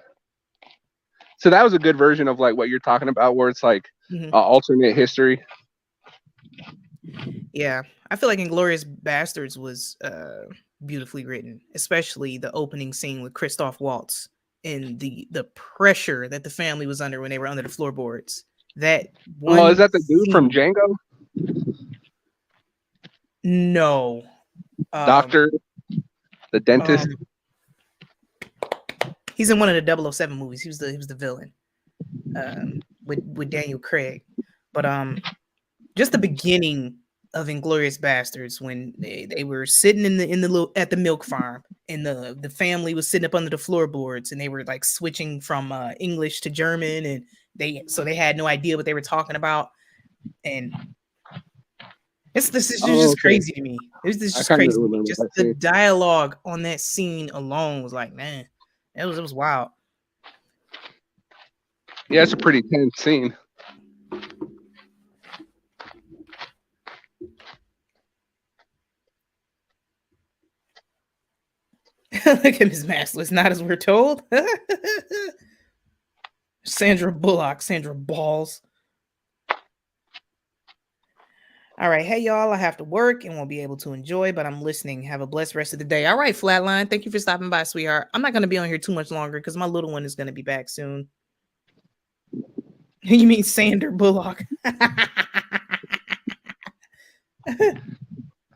So that was a good version of like what you're talking about, where it's like alternate history. Yeah, I feel like Inglourious Bastards was beautifully written, especially the opening scene with Christoph Waltz. and the pressure that the family was under when they were under the floorboards. That Oh, one is that the dude from scene- Django? No. Doctor, the dentist. Um, he's in one of the 007 movies. He was the villain with Daniel Craig. But just the beginning of Inglorious Bastards when they were sitting in the little at the milk farm and the family was sitting up under the floorboards and they were like switching from English to German and they had no idea what they were talking about, and this is just crazy to me. It's just crazy to me. Just the dialogue on that scene alone was like, man, it was wild. Yeah, it's a pretty tense scene. Look at Ms. Massless, not as we're told. Sandra Bullock, Sandra Balls. All right. Hey, y'all. I have to work and won't be able to enjoy, but I'm listening. Have a blessed rest of the day. All right, Flatline. Thank you for stopping by, sweetheart. I'm not going to be on here too much longer because my little one is going to be back soon. You mean Sandra Bullock?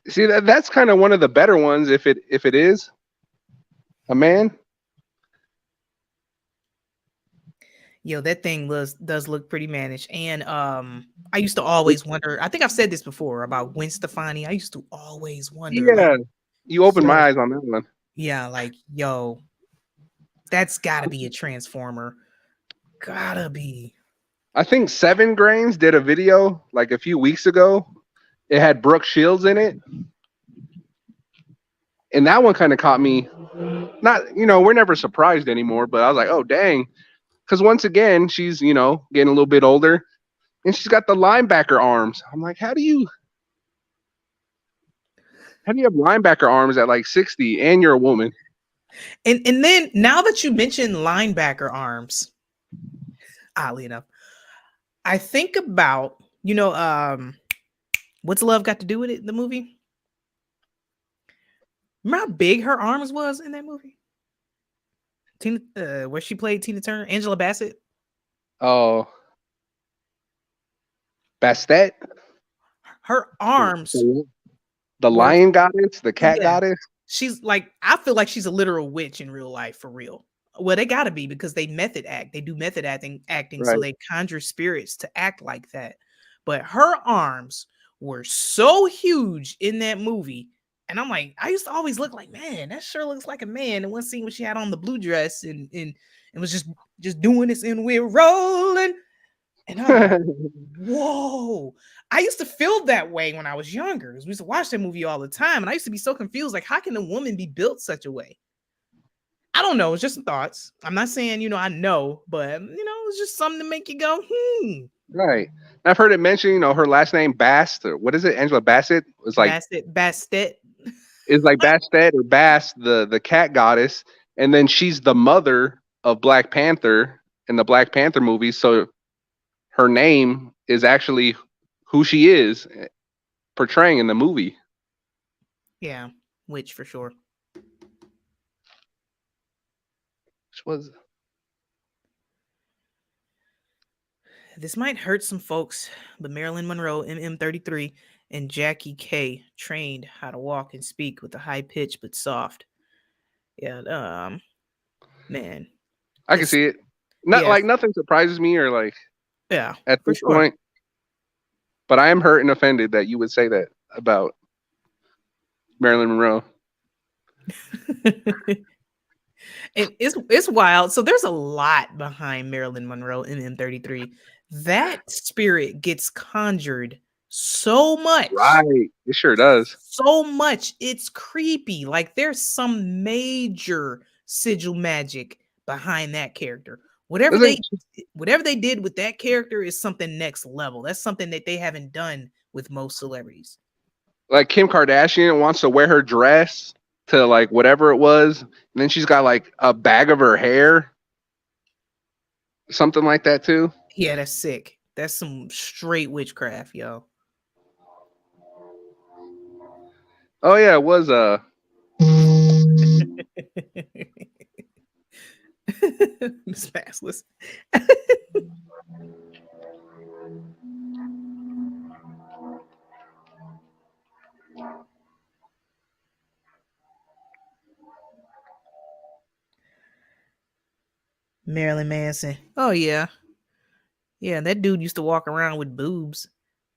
See, that's kind of one of the better ones if it is a man. Yo, that thing does look pretty mannish. And I used to always wonder, I think I've said this before about Gwen Stefani. I used to always wonder. Yeah, like, you opened my eyes on that one. Yeah, like, yo, that's gotta be a transformer. Gotta be. I think 7 Grains did a video like a few weeks ago. It had Brooke Shields in it. And that one kind of caught me. Not, we're never surprised anymore, but I was like, oh, dang. Because once again, she's, getting a little bit older. And she's got the linebacker arms. I'm like, how do you have linebacker arms at like 60 and you're a woman? And then now that you mentioned linebacker arms, oddly enough, I think about, What's Love Got to Do with It, the movie? Remember how big her arms was in that movie? Where she played Tina Turner, Angela Bassett. Oh, Bastet. Her arms. The lion goddess, the cat goddess. She's like, I feel like she's a literal witch in real life, for real. Well, they gotta be because they method act. They do method acting, right. So they conjure spirits to act like that. But her arms were so huge in that movie. And I'm like, I used to always look like, man, that sure looks like a man. And one scene when she had on the blue dress and was just doing this and we're rolling. And I'm like, whoa. I used to feel that way when I was younger. We used to watch that movie all the time. And I used to be so confused. Like, how can a woman be built such a way? I don't know. It's just some thoughts. I'm not saying, I know, but, it's just something to make you go, Right. I've heard it mentioned, her last name, Bast. What is it? Angela Bassett? Was like Bastet. Is like Bastet or Bast, the cat goddess. And then she's the mother of Black Panther in the Black Panther movie. So her name is actually who she is portraying in the movie. Yeah, which for sure. Which was. This might hurt some folks, but Marilyn Monroe, MM33, and Jackie K trained how to walk and speak with a high pitch but soft. Yeah, man. I can see it. Like nothing surprises me or like at this point. But I am hurt and offended that you would say that about Marilyn Monroe. It's wild. So there's a lot behind Marilyn Monroe in M33. That spirit gets conjured so much. Right. It sure does. So much. It's creepy. Like there's some major sigil magic behind that character. Whatever they did with that character is something next level. That's something that they haven't done with most celebrities. Like Kim Kardashian wants to wear her dress to like whatever it was, and then she's got like a bag of her hair. Something like that too. Yeah, that's sick. That's some straight witchcraft, yo. Oh yeah, it was Miss Massless. Marilyn Manson. Oh yeah. Yeah, that dude used to walk around with boobs.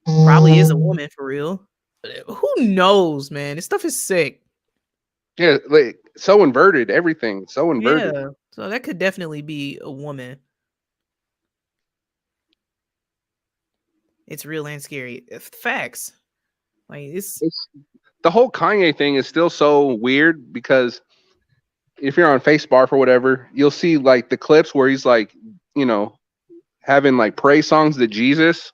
Probably is a woman for real. Who knows, man? This stuff is sick. Yeah, like so inverted, everything so inverted. Yeah. So that could definitely be a woman. It's real and scary. Facts. Like it's The whole Kanye thing is still so weird because if you're on Facebarf or whatever, you'll see like the clips where he's like, you know, having like praise songs to Jesus.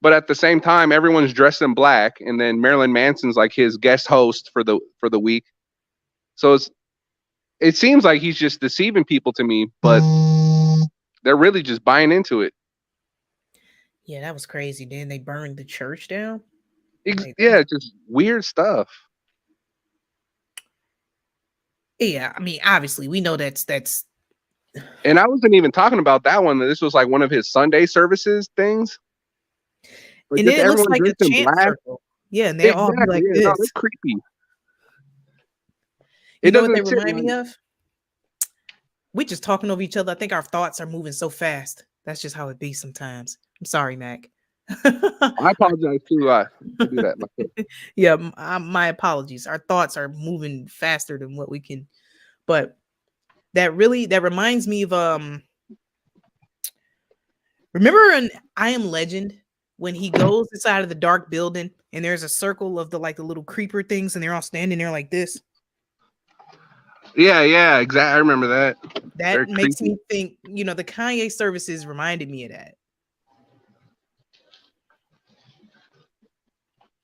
But at the same time, everyone's dressed in black, and then Marilyn Manson's like his guest host for the week. So it seems like he's just deceiving people to me, but they're really just buying into it. yeah, that was crazy. Then they burned the church down. Yeah, just weird stuff. Yeah, I mean, obviously, we know that's. And I wasn't even talking about that one. This was like one of his Sunday services things. But And then it looks like a dressed in chant black. circle. Yeah, and they all be like yeah, this. no, it's creepy. You know what they remind me of? We just talking over each other. I think our thoughts are moving so fast. That's just how it be sometimes. I'm sorry, Mac. I apologize too. To do that myself. Yeah, my apologies. Our thoughts are moving faster than what we can. But that reminds me of remember in I Am Legend when he goes inside of the dark building and there's a circle of the little creeper things and they're all standing there like this. Yeah, exactly. I remember that. That Very makes creepy. me think, the Kanye services reminded me of that.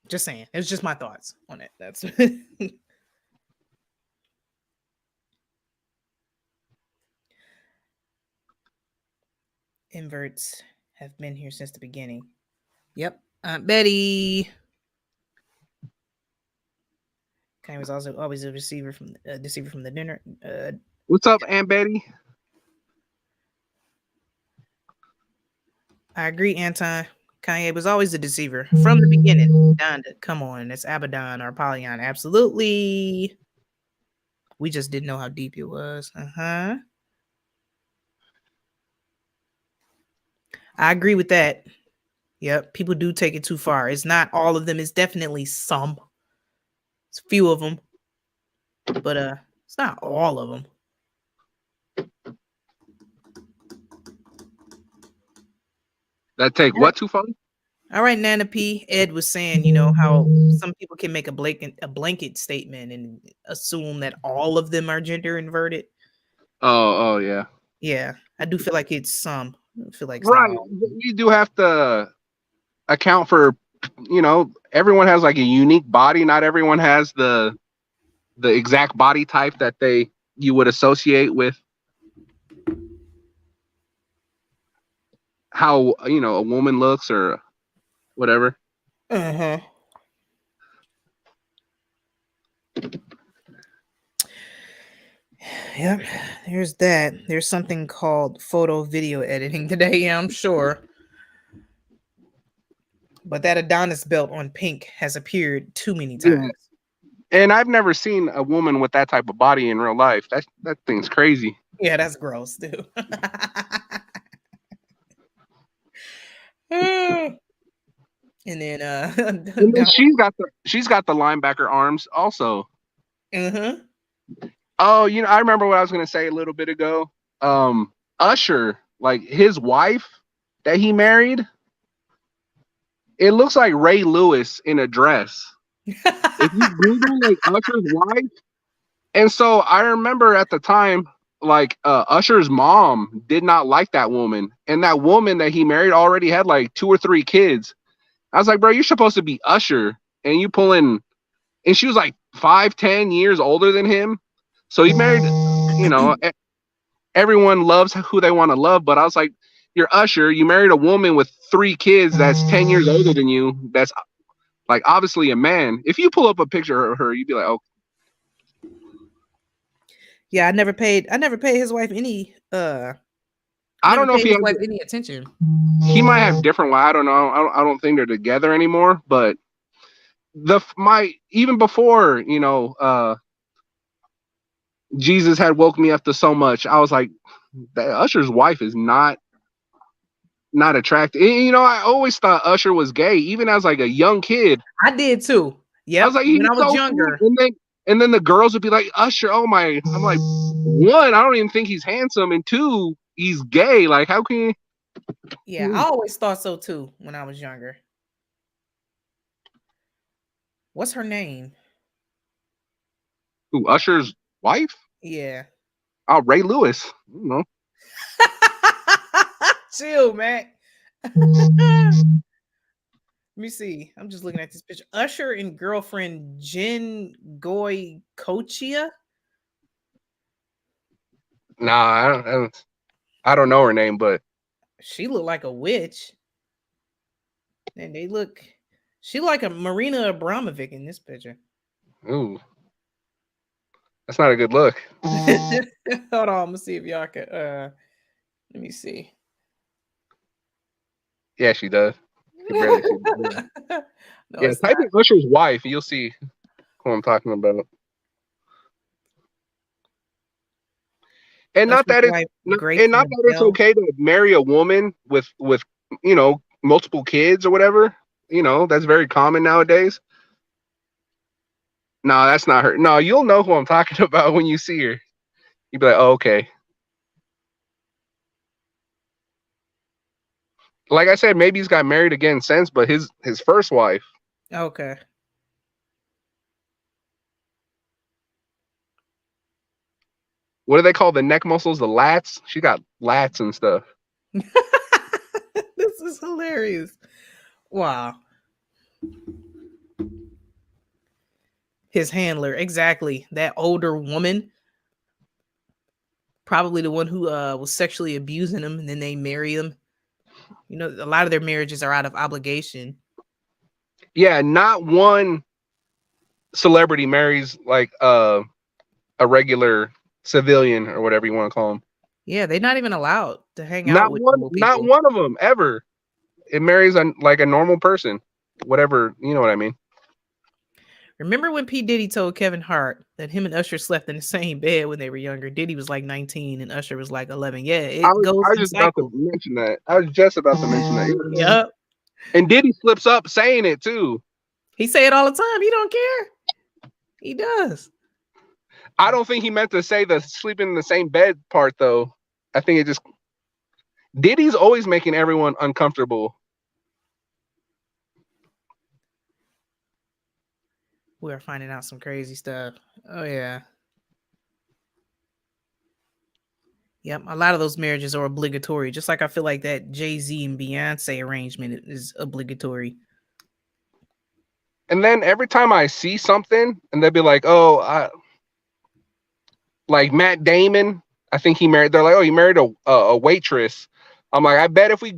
Just saying. It was just my thoughts on it. That's inverts have been here since the beginning. Yep. Aunt Betty. Kanye was also always a deceiver from the dinner. What's up, Aunt Betty? I agree, Anton. Kanye was always a deceiver from the beginning. Donda, come on, it's Abaddon or Polyon. Absolutely. We just didn't know how deep it was. I agree with that. Yep, people do take it too far. It's not all of them. It's definitely some. It's a few of them, but it's not all of them. That take what too far? All right, Nana P. Ed was saying, how some people can make a blanket statement and assume that all of them are gender inverted. Oh yeah. Yeah, I do feel like it's some. I feel like right. You do have to account for, everyone has like a unique body. Not everyone has the exact body type that you would associate with how a woman looks or whatever. Yep, there's that. There's something called photo video editing today, I'm sure. But that Adonis belt on Pink has appeared too many times. Yeah. And I've never seen a woman with that type of body in real life. That thing's crazy. Yeah, that's gross, too. And then she's got the linebacker arms also. Oh, I remember what I was gonna say a little bit ago. Usher, like his wife that he married, it looks like Ray Lewis in a dress. If you Google like Usher's wife, and so I remember at the time, like Usher's mom did not like that woman, and that woman that he married already had like 2 or 3 kids. I was like, bro, you're supposed to be Usher, and you pulling, and she was like 5-10 years older than him. So he married, everyone loves who they want to love, but I was like, you're Usher, you married a woman with 3 kids that's 10 years older than you. That's like obviously a man. If you pull up a picture of her, you'd be like, oh. Yeah, I never paid his wife any I don't know if he has, any attention. he might have different. I don't know. I don't think they're together anymore. But even before Jesus had woke me up to so much, I was like, that Usher's wife is not attractive. I always thought Usher was gay, even as like a young kid. I did too. Yep. I was like, when I was younger. Cool. And then the girls would be like, Usher, oh my. I'm like, one, I don't even think he's handsome, and two, he's gay. Like, how can you? Yeah, I always thought so too when I was younger. What's her name? Who, Usher's wife? Yeah. Oh, Ray Lewis. I don't know. Chill, Mac. Let me see. I'm just looking at this picture. Usher and girlfriend Jen Goycochea. Nah, I don't know her name, but she looked like a witch. And she like a Marina Abramovic in this picture. Ooh. That's not a good look. Hold on, I'm gonna see if y'all can let me see. Yeah, she does. No, yeah, type in Usher's wife, you'll see who I'm talking about. And not that it's okay to marry a woman with multiple kids or whatever. That's very common nowadays. No, that's not her. No, you'll know who I'm talking about when you see her. You'll be like, oh, okay. Like I said, maybe he's got married again since, but his first wife. Okay. What do they call the neck muscles? The lats? She got lats and stuff. This is hilarious. Wow. His handler, exactly. That older woman. Probably the one who was sexually abusing him, and then they marry him. A lot of their marriages are out of obligation. Yeah, not one celebrity marries like a regular civilian or whatever you want to call them. Yeah, they're not even allowed to hang out with people. Not one of them ever. It marries like a normal person, whatever, you know what I mean. Remember when P. Diddy told Kevin Hart that him and Usher slept in the same bed when they were younger? Diddy was like 19 and Usher was like 11. Yeah, I was just about to mention that. Yep. And Diddy slips up saying it too. He say it all the time. He don't care. He does. I don't think he meant to say the sleeping in the same bed part though. I think it just Diddy's always making everyone uncomfortable. We're finding out some crazy stuff. Oh yeah. Yep, a lot of those marriages are obligatory. Just like I feel like that Jay-Z and Beyonce arrangement is obligatory. And then every time I see something, and they'll be like, like Matt Damon, I think he married. They're like, oh, he married a waitress. I'm like, I bet if we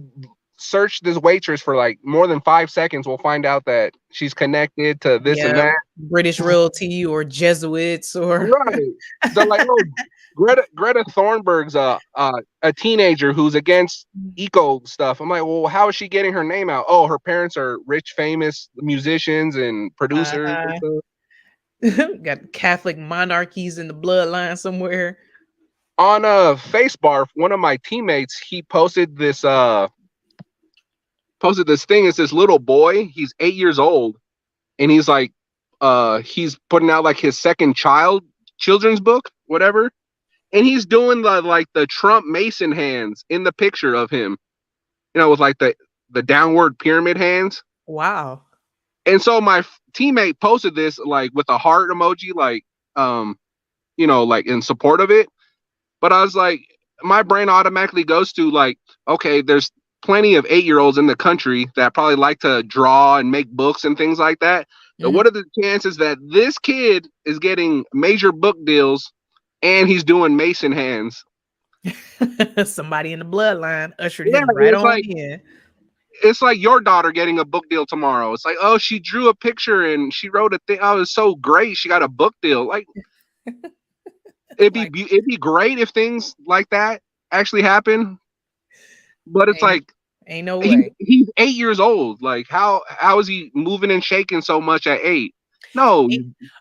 search this waitress for like more than 5 seconds, we'll find out that she's connected to this and that. British royalty or Jesuits or right. They're like, oh, Greta Thunberg's a teenager who's against eco stuff. I'm like, well, how is she getting her name out? Oh, her parents are rich, famous musicians and producers. And stuff. Got Catholic monarchies in the bloodline somewhere. On Facebarf, one of my teammates, he posted this thing. It's this little boy. He's 8 years old, and he's like, he's putting out like his second children's book, whatever. And he's doing the Trump Mason hands in the picture of him, with like the downward pyramid hands. Wow. And so my teammate posted this like with a heart emoji, like, like in support of it. But I was like, my brain automatically goes to like, okay, there's plenty of 8-year-olds in the country that probably like to draw and make books and things like that. Mm-hmm. But what are the chances that this kid is getting major book deals and he's doing Mason hands? Somebody in the bloodline ushered him right on in. It's like your daughter getting a book deal tomorrow. It's like, oh, she drew a picture and she wrote a thing. Oh, it was so great. She got a book deal. Like, Like, it'd be great if things like that actually happen, but it's ain't like ain't no way. he's 8 years old. Like how is he moving and shaking so much at 8? No,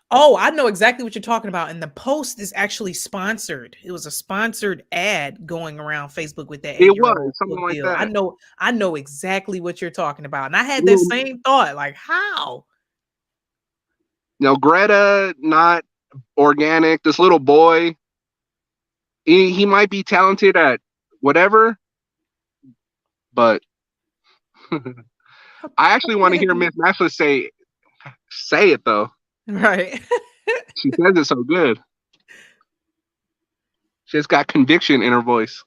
Oh, I know exactly what you're talking about. And the post is actually sponsored. It was a sponsored ad going around Facebook with that it was 8-year-old something foot like bill. that. I know exactly what you're talking about. And I had that Little, same thought. Like, how? Greta, not organic. This little boy, he might be talented at whatever, but I actually want to hear Miss Nashla say it though. Right. She says it so good. She's got conviction in her voice.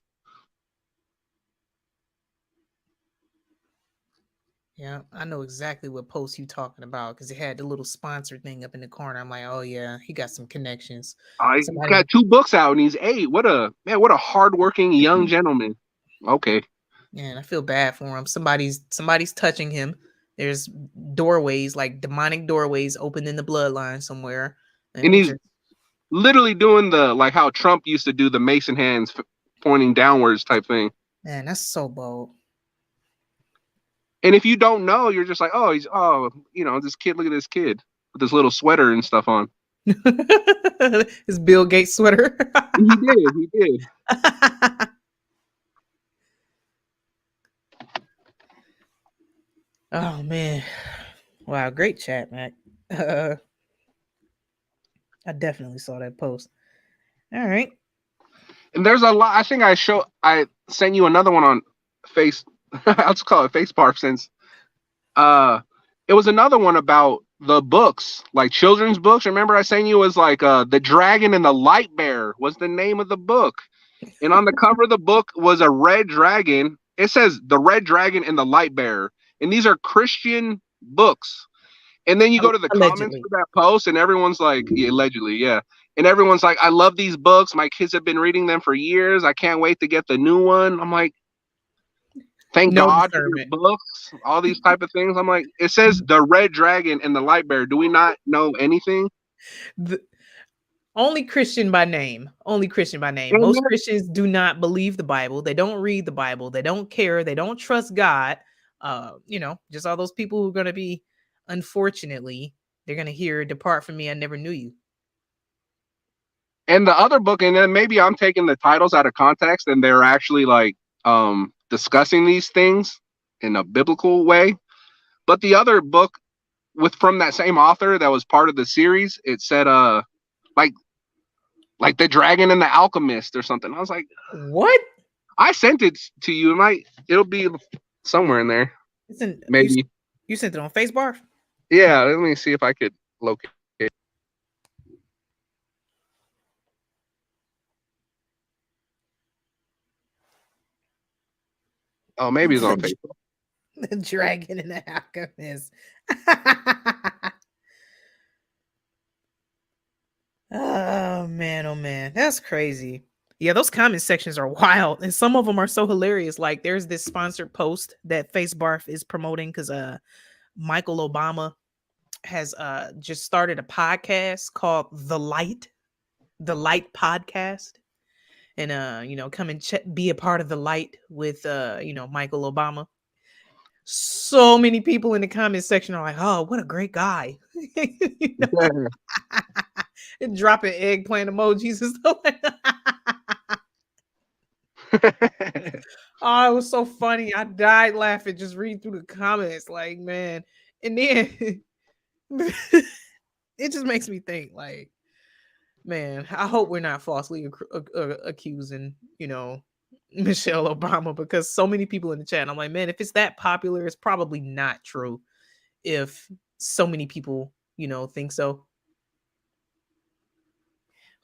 Yeah, I know exactly what post you talking about because it had the little sponsor thing up in the corner. I'm like, oh yeah, he got some connections. I Somebody, got 2 books out and he's 8. What a hardworking young gentleman. Okay. man, I feel bad for him. Somebody's touching him. There's doorways, like demonic doorways, open in the bloodline somewhere, and And I'm he's just, literally doing the like how Trump used to do the Mason hands pointing downwards type thing. man, that's so bold. And if you don't know, you're just like, oh, this kid. Look at this kid with this little sweater and stuff on. His Bill Gates sweater. He did. He did. Oh man, wow, great chat, Mac. I definitely saw that post. All right. And there's a lot. I think I sent you another one on Face. I'll just call it Facebarf since it was another one about the books, like children's books. Remember I sent you was like The Dragon and the Light Bear was the name of the book. And on the cover of the book was a red dragon. It says The Red Dragon and the Light Bear. And these are Christian books. And then you go to the comments Allegedly. for that post, and everyone's like, yeah, allegedly, yeah. And everyone's like, I love these books. My kids have been reading them for years. I can't wait to get the new one. I'm like, thank No God for your discernment. books, all these type of things. I'm like, it says The Red Dragon and the Light Bear. Do we not know anything? Only Christian by name. Only Christian by name. Most Christians do not believe the Bible. They don't read the Bible. They don't care. They don't trust God. Just all those people who are going to be, unfortunately, they're going to hear, "Depart from me, I never knew you." And the other book, and then maybe I'm taking the titles out of context, and they're actually like discussing these things in a biblical way. But the other book from that same author that was part of the series, it said like The Dragon and the Alchemist or something. I was like, what? I sent it to you. It'll be somewhere in there. Maybe you sent it on Facebook? Yeah, let me see if I could locate it. Oh, maybe it's on Facebook. The Dragon and the Alchemist. Oh man, that's crazy. Yeah, those comment sections are wild, and some of them are so hilarious. Like, there's this sponsored post that Facebarf is promoting because Michael Obama has just started a podcast called The Light Podcast, and come and be a part of The Light with Michael Obama. So many people in the comment section are like, "Oh, what a great guy!" And dropping eggplant emojis and stuff like that. Oh, it was so funny. I died laughing just reading through the comments. Like, man. And then it just makes me think, like, man, I hope we're not falsely accusing, Michelle Obama, because so many people in the chat, I'm like, man, if it's that popular, it's probably not true. If so many people, think so.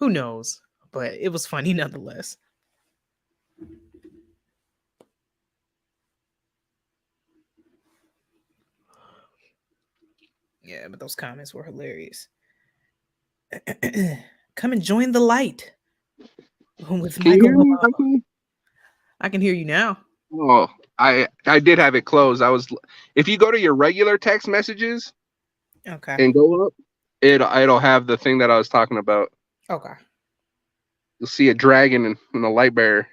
Who knows? But it was funny nonetheless. Yeah, but those comments were hilarious. Come and join the light with Michael Obama. I can hear you now. Oh, I did have it closed. If you go to your regular text messages, okay, and go up, it'll have the thing that I was talking about. Okay. you'll see a dragon and a light bearer.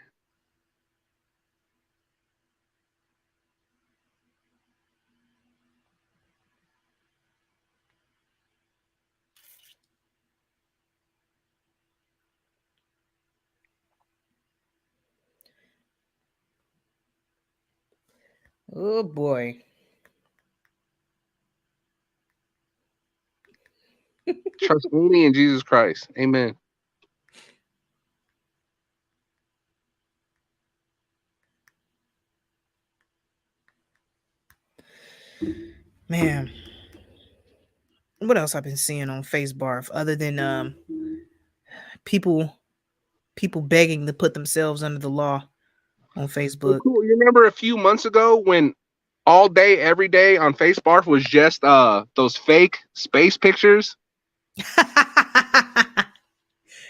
Oh boy. Trust only in Jesus Christ. Amen. Man, what else I've been seeing on Facebook other than people begging to put themselves under the law on Facebook? Cool. You remember a few months ago when all day, every day on Facebook was just those fake space pictures,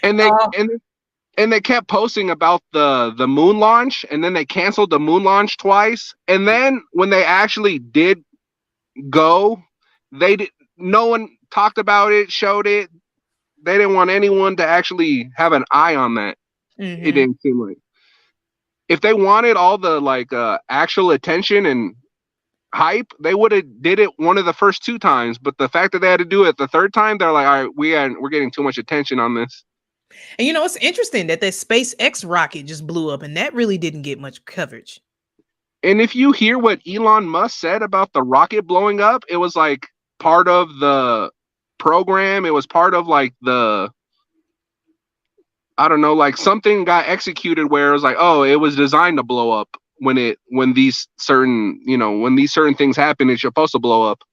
and they kept posting about the moon launch, and then they canceled the moon launch twice, and then when they actually did go, no one talked about it, showed it. They didn't want anyone to actually have an eye on that. Mm-hmm. It didn't seem like, if they wanted all the actual attention and hype, they would have did it one of the first 2 times. But the fact that they had to do it the third time, they're like, all right, we're getting too much attention on this. And you know, it's interesting that SpaceX rocket just blew up, and that really didn't get much coverage. And if you hear what Elon Musk said about the rocket blowing up, it was like part of the program. It was part of like I don't know, like something got executed where it was like, oh, it was designed to blow up when these certain things happen, it's supposed to blow up.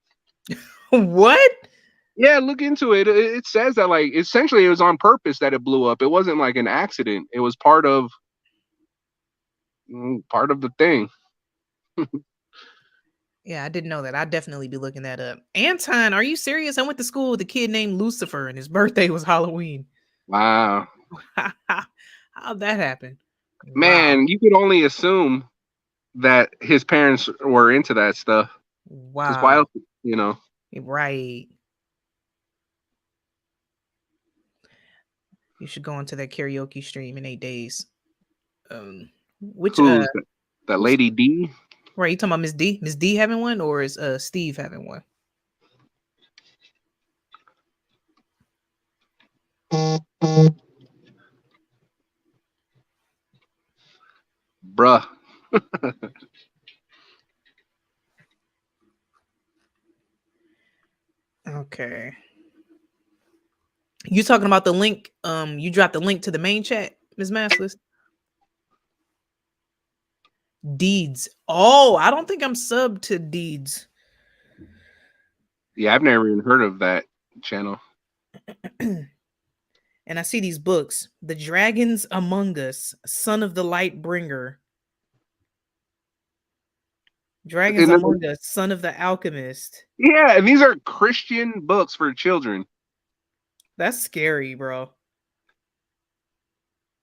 What? Yeah, look into it. It says that like essentially it was on purpose that it blew up. It wasn't like an accident. It was part of the thing. Yeah, I didn't know that. I'd definitely be looking that up. Anton, are you serious? I went to school with a kid named Lucifer, and his birthday was Halloween. Wow. How'd that happen? Man, wow. You could only assume that his parents were into that stuff. Wow. Why else, Right. You should go into that karaoke stream in 8 days. Which that Lady D? Right, you talking about Miss D? Miss D having one, or is Steve having one? Bruh. Okay. You talking about the link? You dropped the link to the main chat, Ms. Massless? Deeds. Oh, I don't think I'm subbed to Deeds. Yeah, I've never even heard of that channel. And I see these books. The Dragons Among Us, Son of the Light Bringer. Dragons Among Us, Son of the Alchemist. Yeah, and these are Christian books for children. That's scary, bro.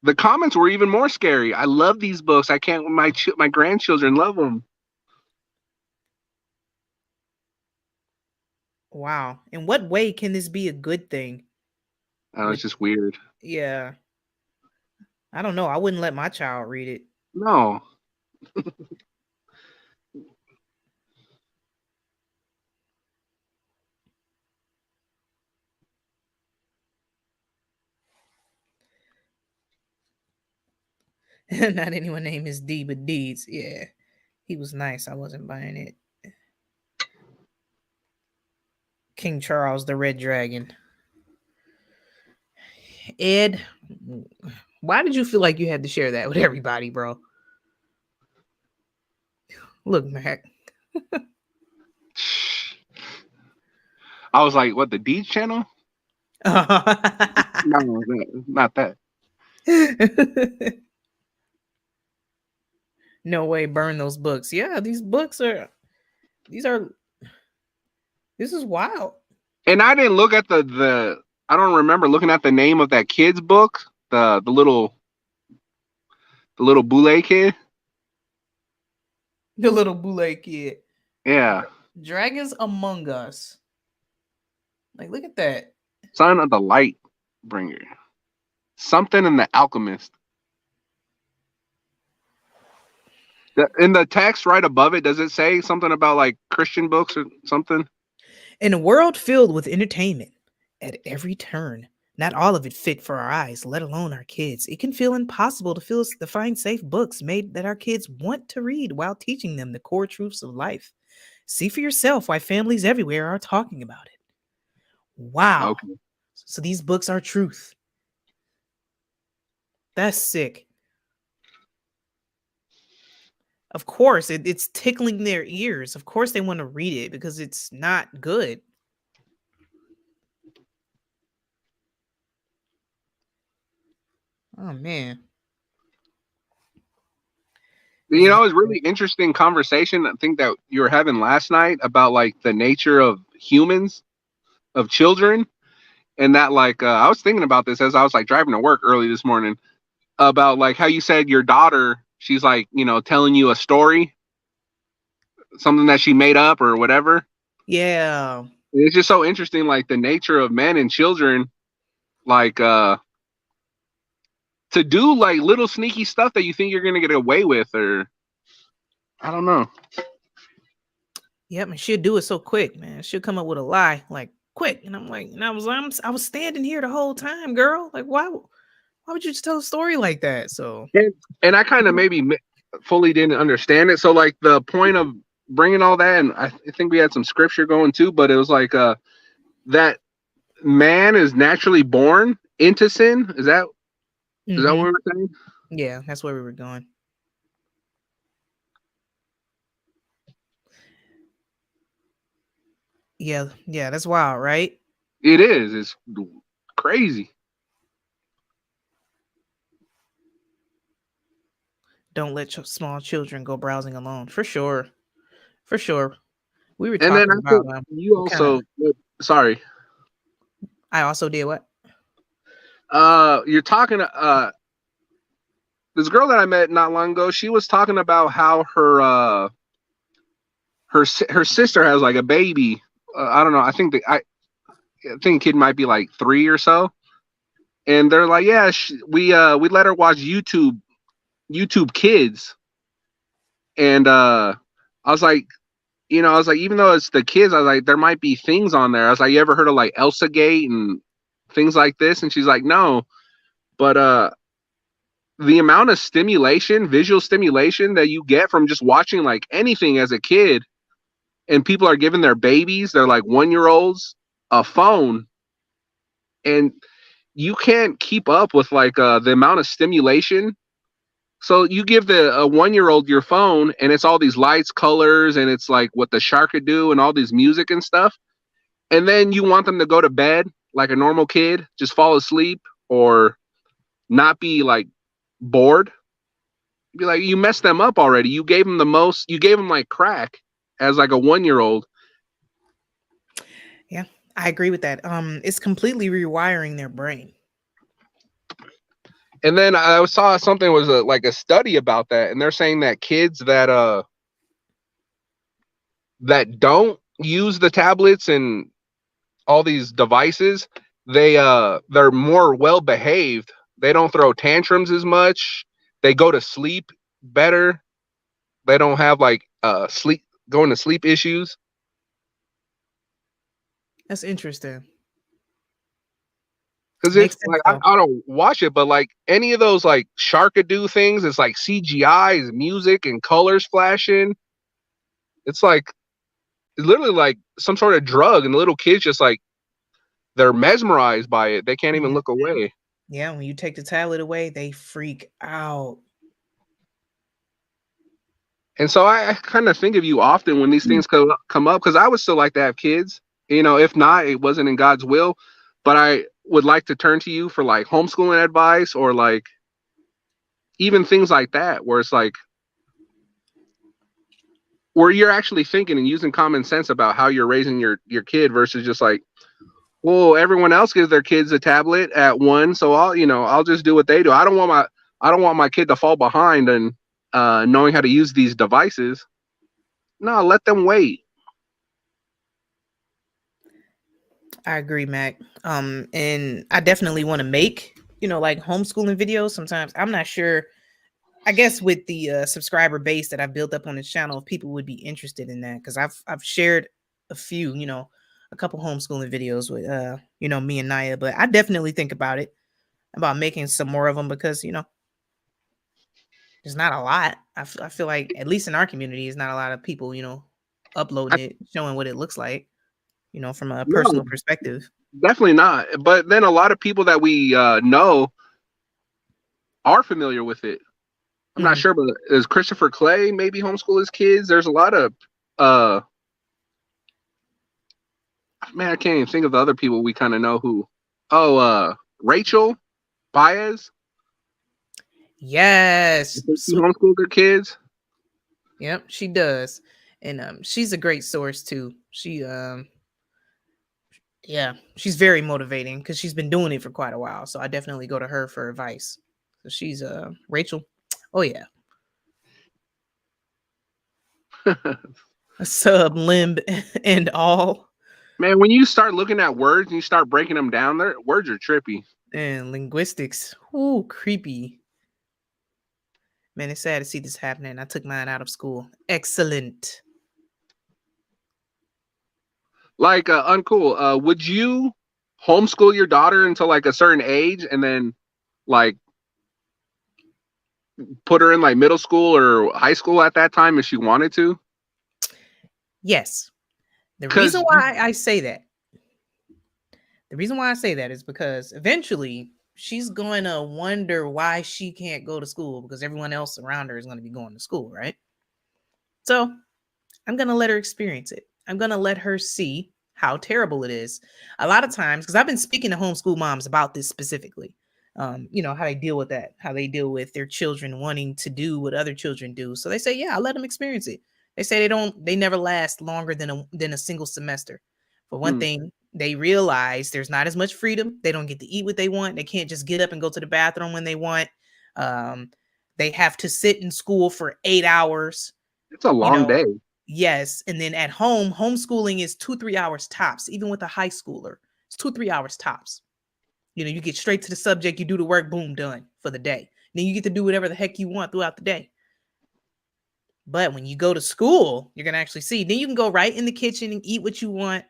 The comments were even more scary. I love these books. I can't. My grandchildren love them. Wow. In what way can this be a good thing? Oh, it's just weird. Yeah. I don't know. I wouldn't let my child read it. No. Not anyone named is D, but Deeds. Yeah. He was nice. I wasn't buying it. King Charles, the Red Dragon. Ed, why did you feel like you had to share that with everybody, bro? Look, Mac. I was like, what, the Deeds channel? No, not that. No way, burn those books. Yeah, this is wild. And I didn't look at I don't remember looking at the name of that kid's book, the little Boule kid. The little Boule kid. Yeah. Dragons Among Us. Like, look at that. Son of the Light Bringer. something in The Alchemist. In the text right above it, does it say something about like Christian books or something? In a world filled with entertainment at every turn, not all of it fit for our eyes, let alone our kids. It can feel impossible to find safe books made that our kids want to read while teaching them the core truths of life. See for yourself why families everywhere are talking about it. Wow. Okay. So these books are truth. That's sick. Of course, it's tickling their ears. Of course, they want to read it because it's not good. Oh man. You know, it was really interesting conversation. I think that you were having last night about like the nature of humans, of children, and that like I was thinking about this as I was like driving to work early this morning about like how you said your daughter, she's like, you know, telling you a story, something that she made up or whatever. Yeah. It's just so interesting, like the nature of men and children, like to do like little sneaky stuff that you think you're gonna get away with, or I don't know. Yep, and she'll do it so quick, man. She'll come up with a lie like quick, and I'm like, and I was standing here the whole time, girl. Like, why would you just tell a story like that? So, and I kind of maybe fully didn't understand it. So like the point of bringing all that, and I think we had some scripture going too, but it was like that man is naturally born into sin. Is that what we were saying? Yeah, that's where we were going. Yeah, that's wild, right? It is. It's crazy. Don't let small children go browsing alone. For sure. We were And talking then I about think you also sorry. I also did what? You're talking this girl that I met not long ago, she was talking about how her sister has like a baby. I don't know. I think kid might be like 3 or so, and they're like, yeah, we let her watch YouTube Kids, and I was like, even though it's the kids, I was like, there might be things on there. I was like, you ever heard of like Elsa Gate and things like this? And she's like, no, but the amount of visual stimulation that you get from just watching like anything as a kid, and people are giving their babies, they're like 1-year-olds, a phone, and you can't keep up with like the amount of stimulation. So you give a 1-year-old your phone, and it's all these lights, colors, and it's like what the shark could do and all this music and stuff. And then you want them to go to bed like a normal kid, just fall asleep or not be like bored. Be like, you messed them up already. You gave them like crack as like a 1-year-old. Yeah, I agree with that. It's completely rewiring their brain. And then I saw something was like a study about that, and they're saying that kids that don't use the tablets and all these devices, they're more well behaved. They don't throw tantrums as much. They go to sleep better. They don't have like going to sleep issues. That's interesting. Because it's like I don't watch it, but like any of those like Sharkadoo things, it's like CGI, music and colors flashing. It's literally like some sort of drug, and the little kids just like they're mesmerized by it. They can't even look away. Yeah, when you take the tablet away, they freak out. And so I kind of think of you often when these things come up, because I would still like to have kids. If not, it wasn't in God's will. But I would like to turn to you for like homeschooling advice, or like even things like that, where it's like where you're actually thinking and using common sense about how you're raising your kid versus just like, well, everyone else gives their kids a tablet at 1, so I'll just do what they do. I don't want my kid to fall behind and knowing how to use these devices. No, let them wait. I agree, Mac. And I definitely want to make like homeschooling videos, sometimes I'm not sure. I guess with the subscriber base that I've built up on this channel, if people would be interested in that, because I've shared a few, a couple homeschooling videos with me and Naya, but I definitely think about making some more of them because there's not a lot. I feel like at least in our community, there's not a lot of people uploading it, showing what it looks like, from a personal No, perspective. definitely not. But then a lot of people that we know are familiar with it. I'm not sure, but is Christopher Clay maybe homeschool his kids? There's a lot of man, I can't even think of the other people we kind of know who. Oh, Rachel Baez. Yes. She homeschooled their kids. Yep, she does. And she's a great source too. She's very motivating because she's been doing it for quite a while. So I definitely go to her for advice. So she's Rachel. Oh yeah. A sub, limb, and all. Man, when you start looking at words and you start breaking them down, their words are trippy. And linguistics. Ooh, creepy. Man, it's sad to see this happening. I took mine out of school. Excellent. Like, uncool. Would you homeschool your daughter until like a certain age and then like put her in like middle school or high school at that time if she wanted to? Yes. The reason why I say that is because eventually she's going to wonder why she can't go to school because everyone else around her is going to be going to school, right? So I'm going to let her experience it. I'm going to let her see how terrible it is. A lot of times, because I've been speaking to homeschool moms about this specifically, how they deal with that, how they deal with their children wanting to do what other children do. So they say, yeah, I'll let them experience it. They say they never last longer than a single semester. For one thing, they realize there's not as much freedom. They don't get to eat what they want. They can't just get up and go to the bathroom when they want. They have to sit in school for 8 hours. It's a long day. Yes. And then at home, homeschooling is 2-3 hours tops. Even with a high schooler, it's 2-3 hours tops. You get straight to the subject. You do the work, boom, done for the day. Then you get to do whatever the heck you want throughout the day. But when you go to school, you're going to actually see. Then you can go right in the kitchen and eat what you want.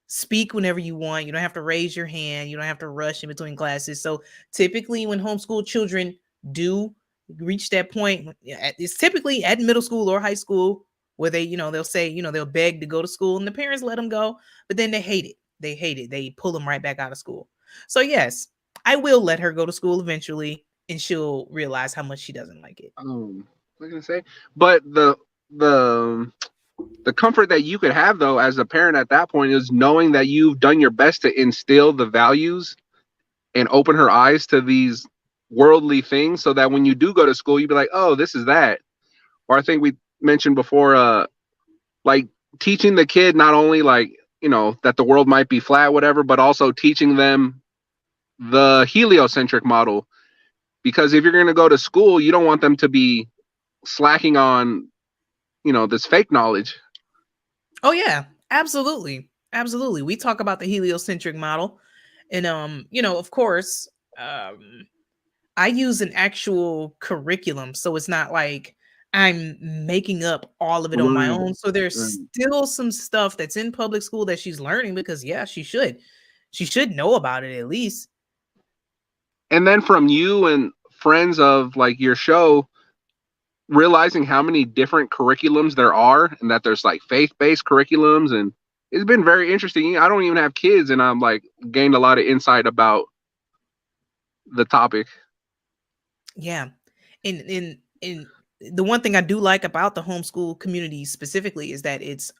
Speak whenever you want. You don't have to raise your hand. You don't have to rush in between classes. So typically when homeschool children do reach that point, it's typically at middle school or high school where they, they'll say, they'll beg to go to school and the parents let them go, but then they hate it. They hate it. They pull them right back out of school. So yes, I will let her go to school eventually and she'll realize how much she doesn't like it. What was I gonna say? But the comfort that you could have though as a parent at that point is knowing that you've done your best to instill the values and open her eyes to these worldly things so that when you do go to school, you'd be like, oh, this is that. Or I think we mentioned before, like teaching the kid not only like, that the world might be flat, whatever, but also teaching them the heliocentric model. Because if you're going to go to school, you don't want them to be slacking on, this fake knowledge. Oh yeah, absolutely. Absolutely. We talk about the heliocentric model and, of course, I use an actual curriculum. So it's not like I'm making up all of it on my own. So there's still some stuff that's in public school that she's learning because yeah, she should know about it at least. And then from you and friends of like your show, realizing how many different curriculums there are and that there's like faith-based curriculums, and it's been very interesting. I don't even have kids and I'm like gained a lot of insight about the topic. Yeah. And the one thing I do like about the homeschool community specifically is that it's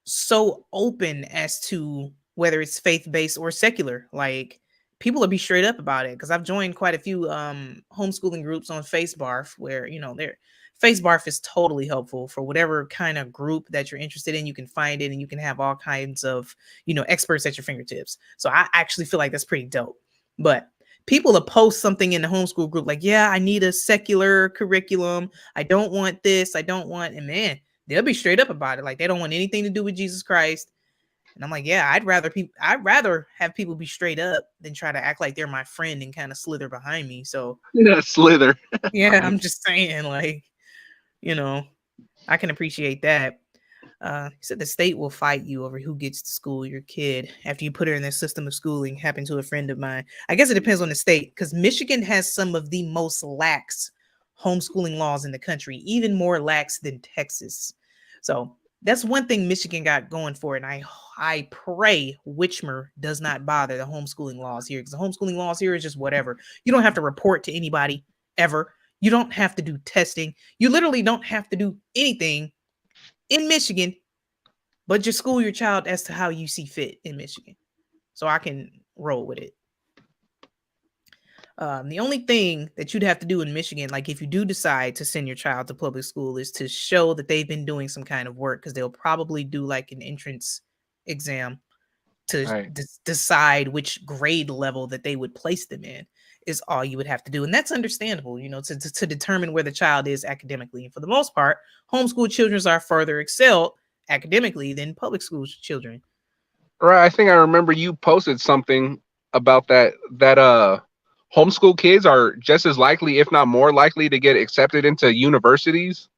so open as to whether it's faith-based or secular. Like people will be straight up about it because I've joined quite a few homeschooling groups on FaceBarf where, their FaceBarf is totally helpful for whatever kind of group that you're interested in. You can find it and you can have all kinds of, experts at your fingertips. So I actually feel like that's pretty dope. But people will post something in the homeschool group like, yeah, I need a secular curriculum. I don't want this. I don't want, and man, they'll be straight up about it. Like they don't want anything to do with Jesus Christ. And I'm like, yeah, I'd rather have people be straight up than try to act like they're my friend and kind of slither behind me. So Yeah, slither. yeah, I'm just saying, like, you know, I can appreciate that. He said the state will fight you over who gets to school your kid after you put her in their system of schooling. Happened to a friend of mine. I guess it depends on the state because Michigan has some of the most lax homeschooling laws in the country, even more lax than Texas. So that's one thing Michigan got going for it. And I pray Whitmer does not bother the homeschooling laws here because the homeschooling laws here is just whatever. You don't have to report to anybody ever. You don't have to do testing. You literally don't have to do anything in Michigan, but just school your child as to how you see fit in Michigan. So I can roll with it. The only thing that you'd have to do in Michigan, like if you do decide to send your child to public school, is to show that they've been doing some kind of work because they'll probably do like an entrance exam to Right. decide which grade level that they would place them in is all you would have to do. And that's understandable, you know, to determine where the child is academically. And for the most part, homeschool children are further excelled academically than public school children. Right. I think I remember you posted something about that homeschool kids are just as likely, if not more likely, to get accepted into universities,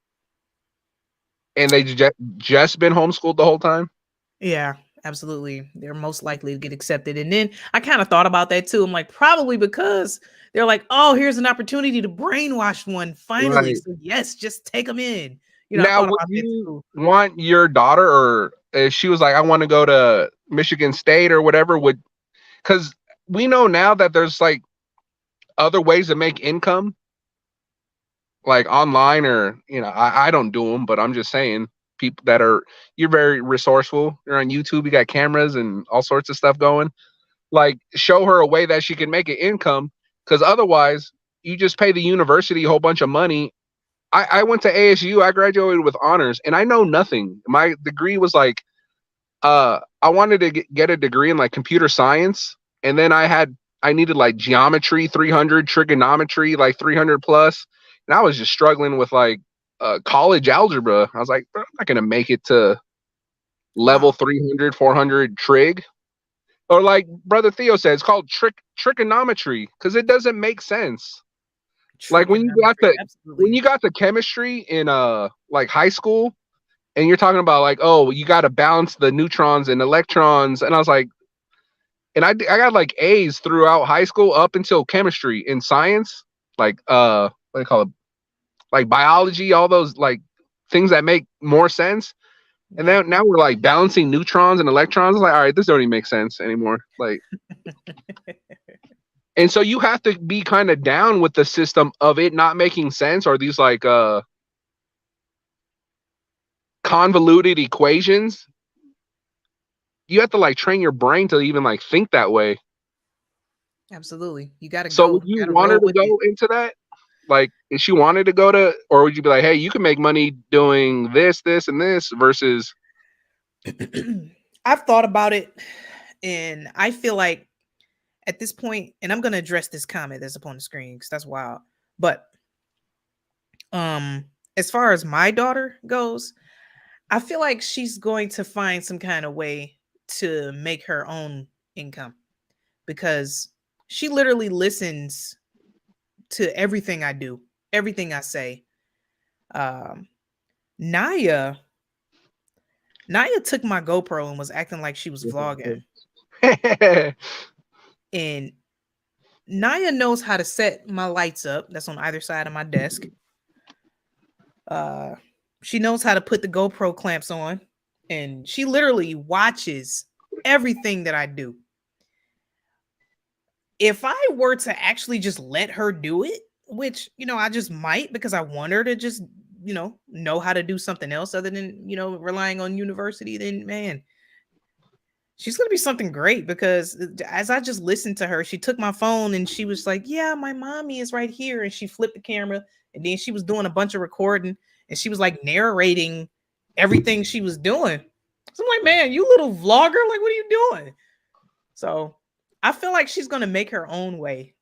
and they just been homeschooled the whole time. Yeah, absolutely. They're most likely to get accepted. And then I kind of thought about that too. I'm like, probably because they're like, oh, here's an opportunity to brainwash one finally. Right. So yes, just take them in. You know, I Now, thought would about that you too. want your daughter, or if she was like, I want to go to Michigan State or whatever, because we know now that there's like other ways to make income, like online, or I don't do them, but I'm just saying, people that are, you're very resourceful, you're on YouTube, you got cameras and all sorts of stuff going, like show her a way that she can make an income, because otherwise you just pay the university a whole bunch of money. I went to ASU, I graduated with honors, and I know nothing. My degree was like, I wanted to get a degree in like computer science, and then I needed like geometry 300, trigonometry like 300 plus, and I was just struggling with like college algebra. I was like, bro, I'm not gonna make it to level Wow. 300, 400 trig, or like Brother Theo said, it's called trigonometry because it doesn't make sense. Like Trigonometry. when Absolutely. you got the chemistry in like high school, and you're talking about like, oh, you got to balance the neutrons and electrons, and I was like, and I got like A's throughout high school up until chemistry. In science, like what do you call it, like biology, all those like things that make more sense. And Yeah. then now we're like balancing neutrons and electrons. It's like, all right, this don't even make sense anymore. Like, and so you have to be kind of down with the system of it not making sense, or these like convoluted equations. You have to like train your brain to even like think that way. Absolutely. You gotta So go, would you you gotta want her roll to with it. go into that? Like, if she wanted to go to, or would you be like, hey, you can make money doing this, this, and this versus, I've thought about it, and I feel like at this point, and I'm gonna address this comment that's up on the screen because that's wild. But um, as far as my daughter goes, I feel like she's going to find some kind of way to make her own income because she literally listens to everything I do, everything I say. Um, Naya, Naya took my GoPro and was acting like she was vlogging. And Naya knows how to set my lights up. That's on either side of my desk. Uh, she knows how to put the GoPro clamps on, and she literally watches everything that I do. If I were to actually just let her do it, which I just might because I want her to just know how to do something else other than relying on university, then man, she's gonna be something great because as I just listened to her, she took my phone and she was like, "Yeah, my mommy is right here," and she flipped the camera, and then she was doing a bunch of recording, and she was like narrating everything she was doing. So I'm like, "Man, you little vlogger! Like, what are you doing?" So I feel like she's gonna make her own way,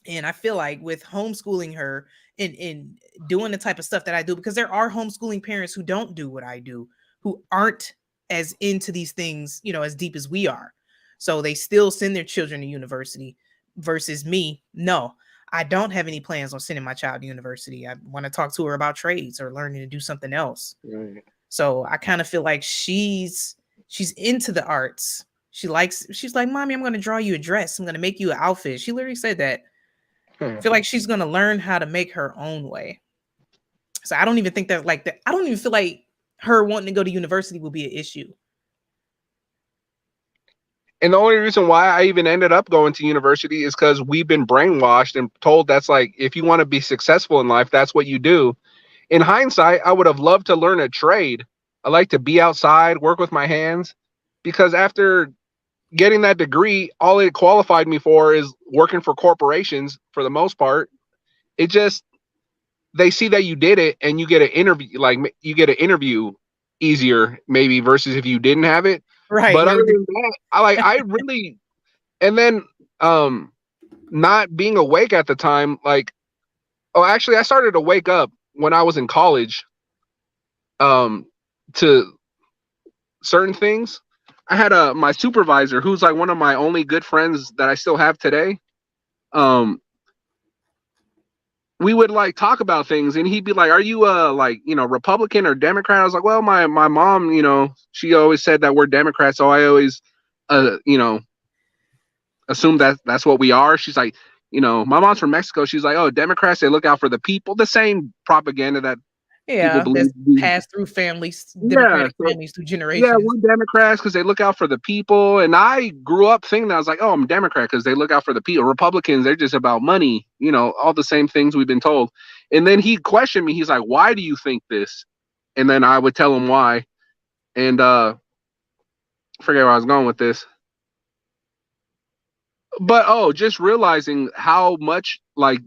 and I feel like with homeschooling her and doing the type of stuff that I do, because there are homeschooling parents who don't do what I do, who aren't as into these things, as deep as we are. So they still send their children to university versus me. No, I don't have any plans on sending my child to university. I want to talk to her about trades or learning to do something else. Right. So I kind of feel like she's into the arts. She's like, Mommy, I'm going to draw you a dress. I'm going to make you an outfit. She literally said that. I feel like she's going to learn how to make her own way. So I don't even think that like that. I don't even feel like her wanting to go to university will be an issue. And the only reason why I even ended up going to university is because we've been brainwashed and told that's like, if you want to be successful in life, that's what you do. In hindsight, I would have loved to learn a trade. I like to be outside, work with my hands, because after getting that degree, all it qualified me for is working for corporations for the most part. It just, they see that you did it and you get an interview easier maybe versus if you didn't have it. Right. But other than that, I really, and then not being awake at the time, actually I started to wake up when I was in college to certain things. I had my supervisor who's like one of my only good friends that I still have today. We would like talk about things and he'd be like, are you Republican or Democrat? I was like, well, my mom, she always said that we're Democrats. So I always, assume that that's what we are. She's like, my mom's from Mexico. She's like, oh, Democrats, they look out for the people. The same propaganda that people believe. That's passed through families, Democratic families through generations. Yeah, we're Democrats because they look out for the people. And I grew up thinking that I was like, oh, I'm Democrat because they look out for the people. Republicans, they're just about money, all the same things we've been told. And then he questioned me. He's like, why do you think this? And then I would tell him why. And I forget where I was going with this. But just realizing how much like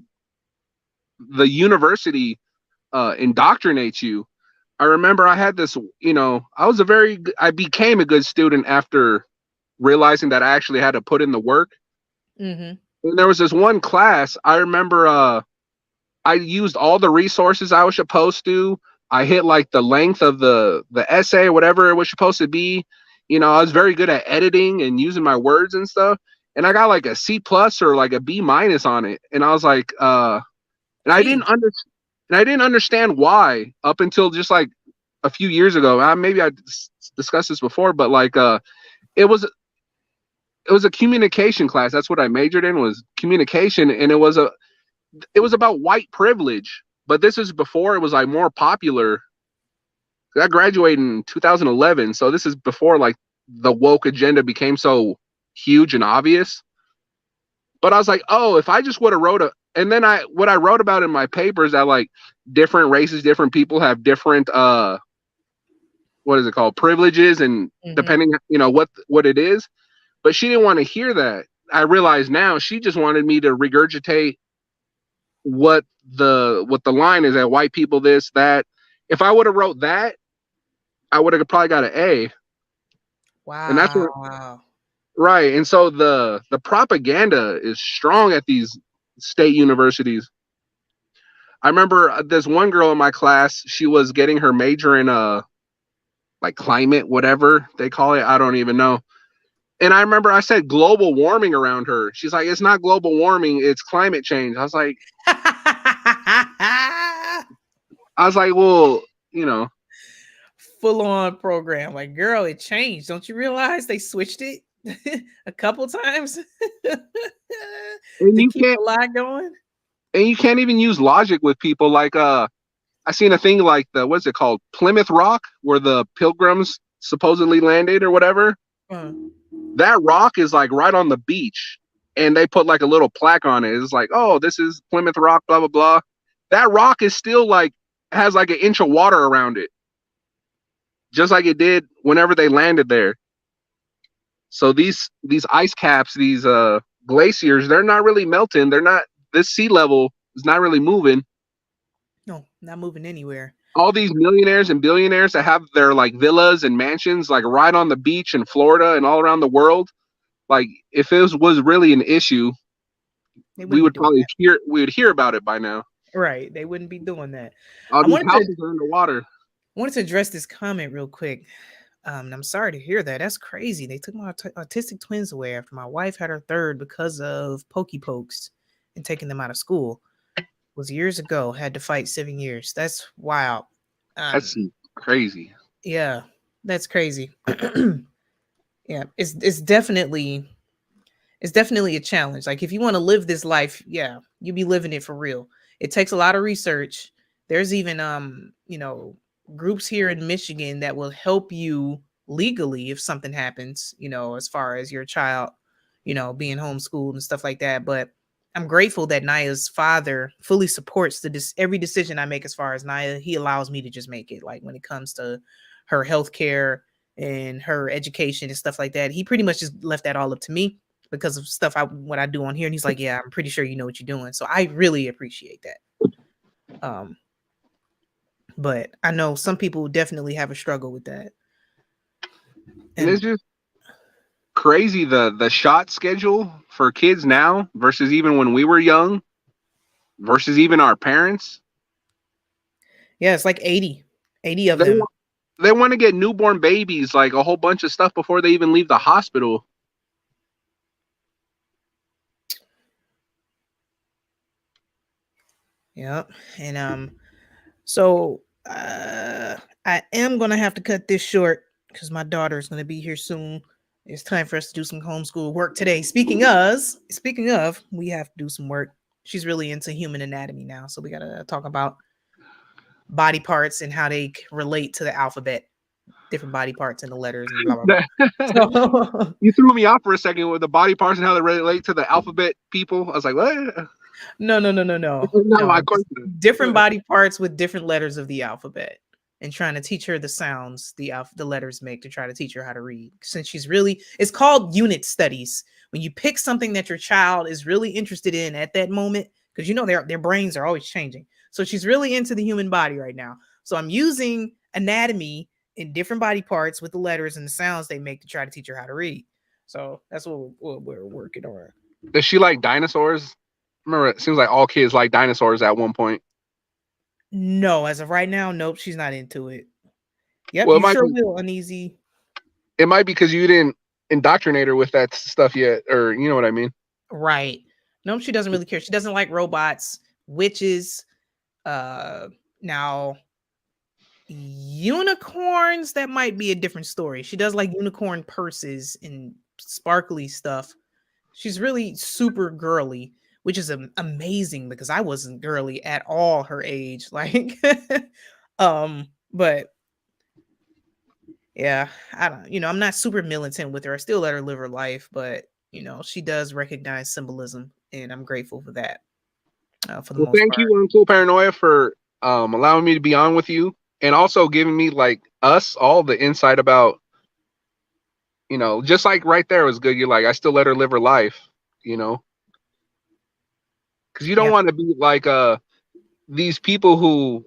the university indoctrinates you. I remember I had this, I became a good student after realizing that I actually had to put in the work. Mm-hmm. And there was this one class, I remember I used all the resources I was supposed to. I hit like the length of the essay or whatever it was supposed to be. I was very good at editing and using my words and stuff. And I got like a C+ or like a B- on it. And I was like, and I didn't understand why up until just like a few years ago. Maybe I discussed this before, but like it was a communication class. That's what I majored in, was communication, and it was about white privilege. But this is before it was like more popular. I graduated in 2011, so this is before like the woke agenda became so huge and obvious. But I was like, oh, if I just would have and then what I wrote about in my paper is that like different races, different people have different what is it called, privileges, and depending what it is. But she didn't want to hear that. I realize now she just wanted me to regurgitate what the line is, that white people this, that. If I would have wrote that, I would have probably got an A. Wow. And that's what, right. And so the propaganda is strong at these state universities. I remember this one girl in my class, she was getting her major in like climate, whatever they call it. I don't even know. And I remember I said global warming around her. She's like, it's not global warming, it's climate change. I was like, well, full on program. Like, girl, it changed. Don't you realize they switched it a couple times? And you keep the lie going. And you can't even use logic with people. Like I seen a thing like what's it called? Plymouth Rock, where the Pilgrims supposedly landed or whatever. That rock is like right on the beach, and they put like a little plaque on it. It's like, oh, this is Plymouth Rock, blah blah blah. That rock is still like has like an inch of water around it, just like it did whenever they landed there. So these ice caps, these glaciers, they're not really melting. This sea level is not really moving. No, not moving anywhere. All these millionaires and billionaires that have their like villas and mansions like right on the beach in Florida and all around the world. Like if it was really an issue, we would hear about it by now. Right. They wouldn't be doing that. All these houses are in the water. I wanted to address this comment real quick. And I'm sorry to hear that. That's crazy. They took my autistic twins away after my wife had her third because of pokey pokes and taking them out of school. It was years ago. Had to fight 7 years. That's wild. That's crazy. Yeah, that's crazy. Yeah, it's definitely a challenge. Like if you want to live this life, yeah, you be living it for real. It takes a lot of research. There's even groups here in Michigan that will help you legally if something happens, as far as your child, being homeschooled and stuff like that. But I'm grateful that Naya's father fully supports every decision I make as far as Naya. He allows me to just make it. Like when it comes to her health care and her education and stuff like that, he pretty much just left that all up to me because of stuff what I do on here. And he's like, yeah, I'm pretty sure you know what you're doing. So I really appreciate that. But I know some people definitely have a struggle with that. And it's just crazy the shot schedule for kids now versus even when we were young versus even our parents. Yeah, it's like 80 of them. They want to get newborn babies, like a whole bunch of stuff before they even leave the hospital. Yep. And so I am gonna have to cut this short because my daughter is gonna be here soon. It's time for us to do some homeschool work today. Speaking of, we have to do some work. She's really into human anatomy now, so we gotta talk about body parts and how they relate to the alphabet, different body parts and the letters and blah blah blah. You threw me off for a second with the body parts and how they relate to the alphabet people. I was like, what? No. No, different body parts with different letters of the alphabet, and trying to teach her the sounds the letters make to try to teach her how to read. Since it's called unit studies. When you pick something that your child is really interested in at that moment, because their brains are always changing. So she's really into the human body right now. So I'm using anatomy in different body parts with the letters and the sounds they make to try to teach her how to read. So that's what we're working on. Does she like dinosaurs? Remember, it seems like all kids like dinosaurs at one point. No, as of right now, nope, she's not into it. Yep, well, you sure will, Uneasy. It might be because you didn't indoctrinate her with that stuff yet, or you know what I mean? Right. No, she doesn't really care. She doesn't like robots, witches. Now, unicorns, that might be a different story. She does like unicorn purses and sparkly stuff. She's really super girly, which is amazing because I wasn't girly at all her age. Like, but yeah, I don't, I'm not super militant with her. I still let her live her life, but she does recognize symbolism, and I'm grateful for that. For the most thank part. you, Uncle Paranoia, for allowing me to be on with you, and also giving me us all the insight about, just like right there was good. You're like, I still let her live her life, because you don't want to be like these people who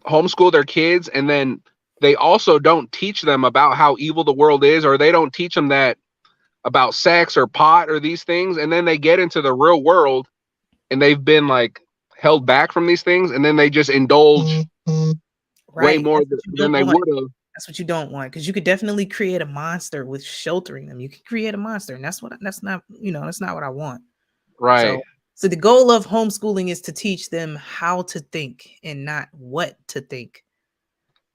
homeschool their kids and then they also don't teach them about how evil the world is, or they don't teach them that about sex or pot or these things, and then they get into the real world and they've been held back from these things, and then they just indulge way more than they would have. That's what you don't want, because you could definitely create a monster with sheltering them. You can create a monster, and that's not what I want. Right. So the goal of homeschooling is to teach them how to think and not what to think.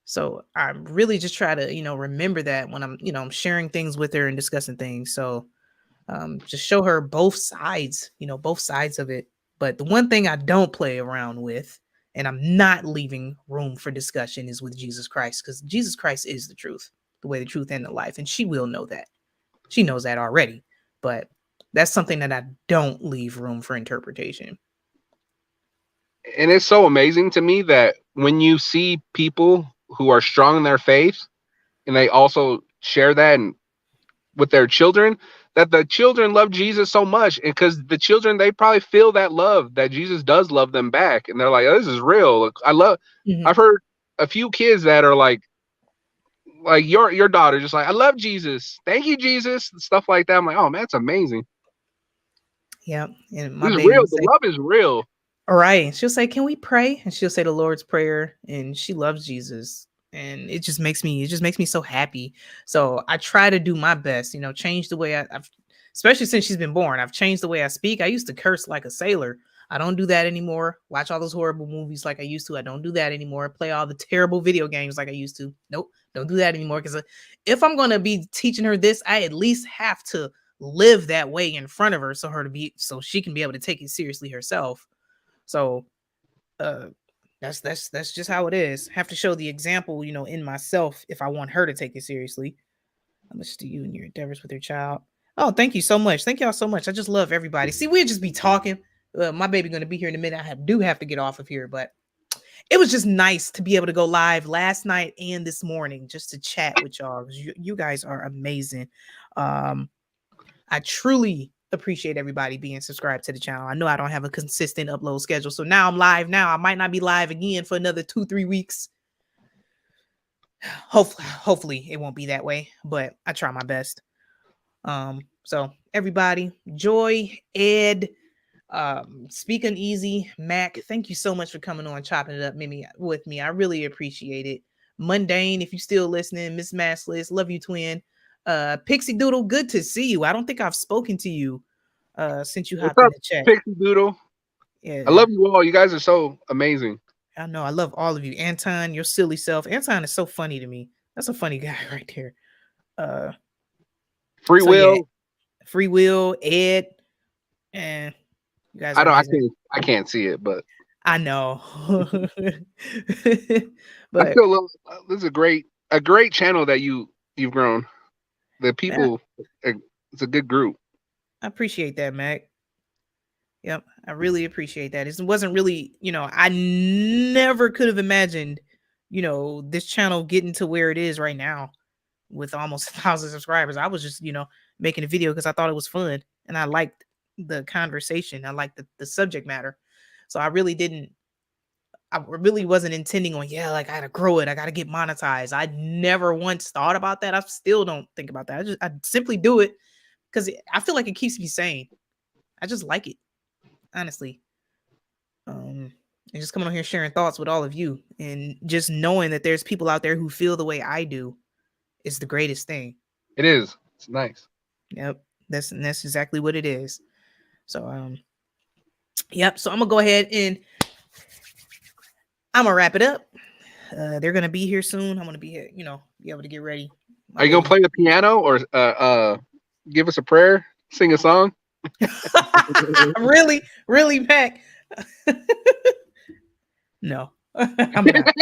So I really just try to, remember that when I'm sharing things with her and discussing things. So just show her both sides, both sides of it. But the one thing I don't play around with, and I'm not leaving room for discussion, is with Jesus Christ, because Jesus Christ is the truth, the way, the truth, and the life. And she will know that. She knows that already. But that's something that I don't leave room for interpretation. And it's so amazing to me that when you see people who are strong in their faith and they also share that with their children, that the children love Jesus so much, and because the children, they probably feel that love, that Jesus does love them back, and they're like, oh, this is real. I've heard a few kids that are like your daughter, just like, I love Jesus, thank you, Jesus, and stuff like that. I'm like, oh man, that's amazing. Yeah, and my baby real. The love is real. All right, she'll say, can we pray? And she'll say the Lord's Prayer, and she loves Jesus. and it just makes me so happy. So I try to do my best, change the way I've, especially since she's been born, I've changed the way I speak. I used to curse like a sailor. I don't do that anymore. Watch all those horrible movies like I used to. I don't do that anymore. Play all the terrible video games like I used to. Nope, don't do that anymore. Because if I'm gonna be teaching her this, I at least have to live that way in front of her, so she can be able to take it seriously herself. So, that's just how it is. Have to show the example, in myself if I want her to take it seriously. How much do you and your endeavors with your child? Oh, thank you so much. Thank y'all so much. I just love everybody. See, we'll just be talking. My baby going to be here in a minute. I do have to get off of here, but it was just nice to be able to go live last night and this morning just to chat with y'all. You guys are amazing. I truly appreciate everybody being subscribed to the channel. I know I don't have a consistent upload schedule, so now I'm live now. I might not be live again for another 2-3 weeks. Hopefully it won't be that way, but I try my best. So everybody, Joy, Ed, Speaking Easy, Mac, thank you so much for coming on, chopping it up with me. I really appreciate it. Mundane, if you still listening, Miss Massless, love you, twin. Pixie Doodle, good to see you. I don't think I've spoken to you since you hopped in the chat. Pixie Doodle? Yeah, I love you all. You guys are so amazing. I know. I love all of you. Anton, your silly self. Anton is so funny to me. That's a funny guy right there. Free Will. Yeah, Free Will, Ed, and you guys. I can't see it, but I know. But I feel this is a great channel that you've grown. The people, it's a good group. I appreciate that, Mac. Yep, I really appreciate that. It wasn't really, I never could have imagined, this channel getting to where it is right now with almost 1,000 subscribers. I was just, making a video because I thought it was fun and I liked the conversation. I liked the subject matter. So I really wasn't intending on, I got to grow it. I got to get monetized. I never once thought about that. I still don't think about that. I simply do it because I feel like it keeps me sane. I just like it, honestly. And just coming on here sharing thoughts with all of you and just knowing that there's people out there who feel the way I do is the greatest thing. It is. It's nice. Yep. That's exactly what it is. So, yep. So I'm going to go ahead and I'm going to wrap it up. They're going to be here soon. I'm going to be here, be able to get ready. Are you going to play the piano or give us a prayer, sing a song? Really, Mac? No. I'm not.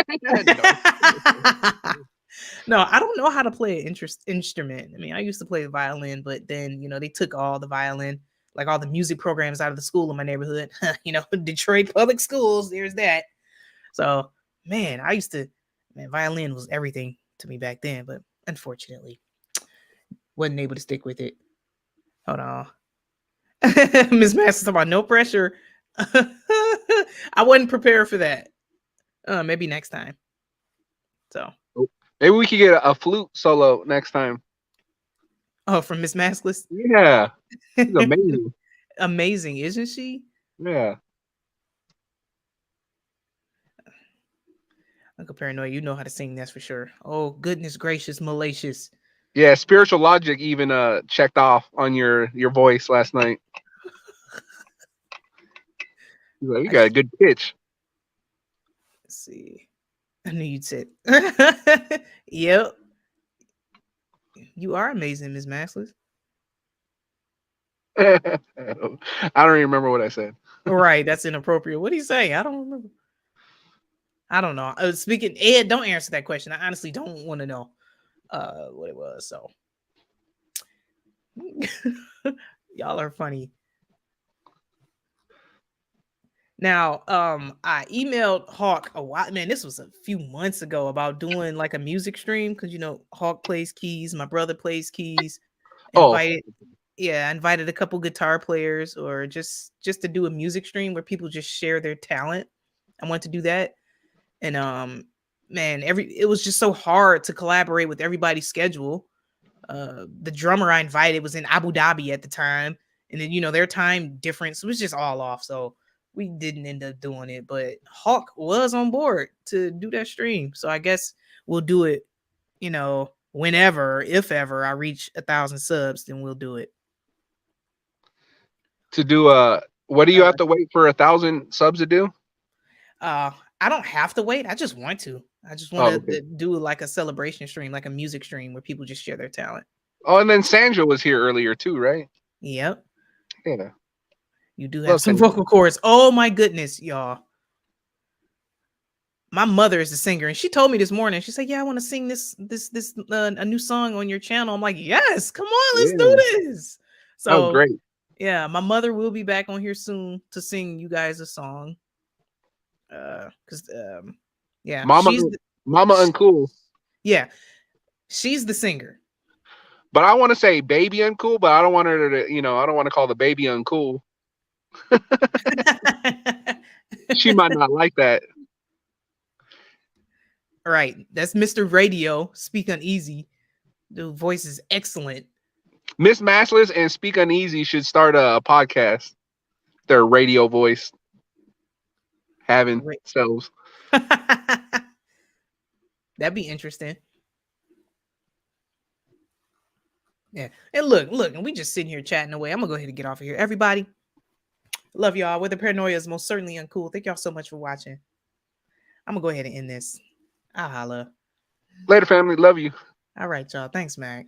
No, I don't know how to play an instrument. I mean, I used to play the violin, but then, they took all the violin, like all the music programs out of the school in my neighborhood. Detroit public schools, there's that. So, man, violin was everything to me back then, but unfortunately, wasn't able to stick with it. Hold on. Miss Master talking about no pressure. I wasn't prepared for that. Maybe next time. So maybe we could get a flute solo next time. Oh, from Miss Maskless? Yeah. She's amazing. Amazing, isn't she? Yeah. Uncle Paranoid, you know how to sing, that's for sure. Oh, goodness gracious, malicious. Yeah, Spiritual Logic even checked off on your voice last night. He's like, you got a good pitch. Let's see. I knew you'd say yep. You are amazing, Ms. Maskless. I don't even remember what I said. Right, that's inappropriate. What did he say? I don't remember. I don't know. Speaking, Ed, don't answer that question. I honestly don't want to know what it was. So y'all are funny. Now, I emailed Hawk a while. Man, this was a few months ago about doing like a music stream because Hawk plays keys, my brother plays keys. I invited a couple guitar players or just to do a music stream where people just share their talent. I want to do that. And man, it was just so hard to collaborate with everybody's schedule. The drummer I invited was in Abu Dhabi at the time, and then their time difference was just all off. So we didn't end up doing it, but Hawk was on board to do that stream. So I guess we'll do it, you know, whenever, if ever I reach 1,000 subs, then we'll do it. To do what do you have to wait for 1,000 subs to do? I don't have to wait. I just want to. I just want to do like a celebration stream, like a music stream where people just share their talent. Oh, and then Sandra was here earlier too, right? Yep. Yeah. You do have some vocal cords. Oh my goodness, y'all. My mother is a singer, and she told me this morning. She said, "Yeah, I want to sing a new song on your channel." I'm like, "Yes, come on, let's do this." So oh, great. Yeah, my mother will be back on here soon to sing you guys a song. Yeah, Mama Uncool. Yeah, she's the singer. But I want to say Baby Uncool, but I don't want her to, I don't want to call the baby Uncool. She might not like that. Right. That's Mr. Radio. Speak Uneasy. The voice is excellent. Miss Massless and Speak Uneasy should start a podcast. Their radio voice having selves. That'd be interesting. Yeah. And look, and we just sitting here chatting away. I'm gonna go ahead and get off of here. Everybody, love y'all. Where the paranoia is most certainly uncool. Thank y'all so much for watching. I'm gonna go ahead and end this. I'll holla. Later, family. Love you. All right, y'all. Thanks, Mac.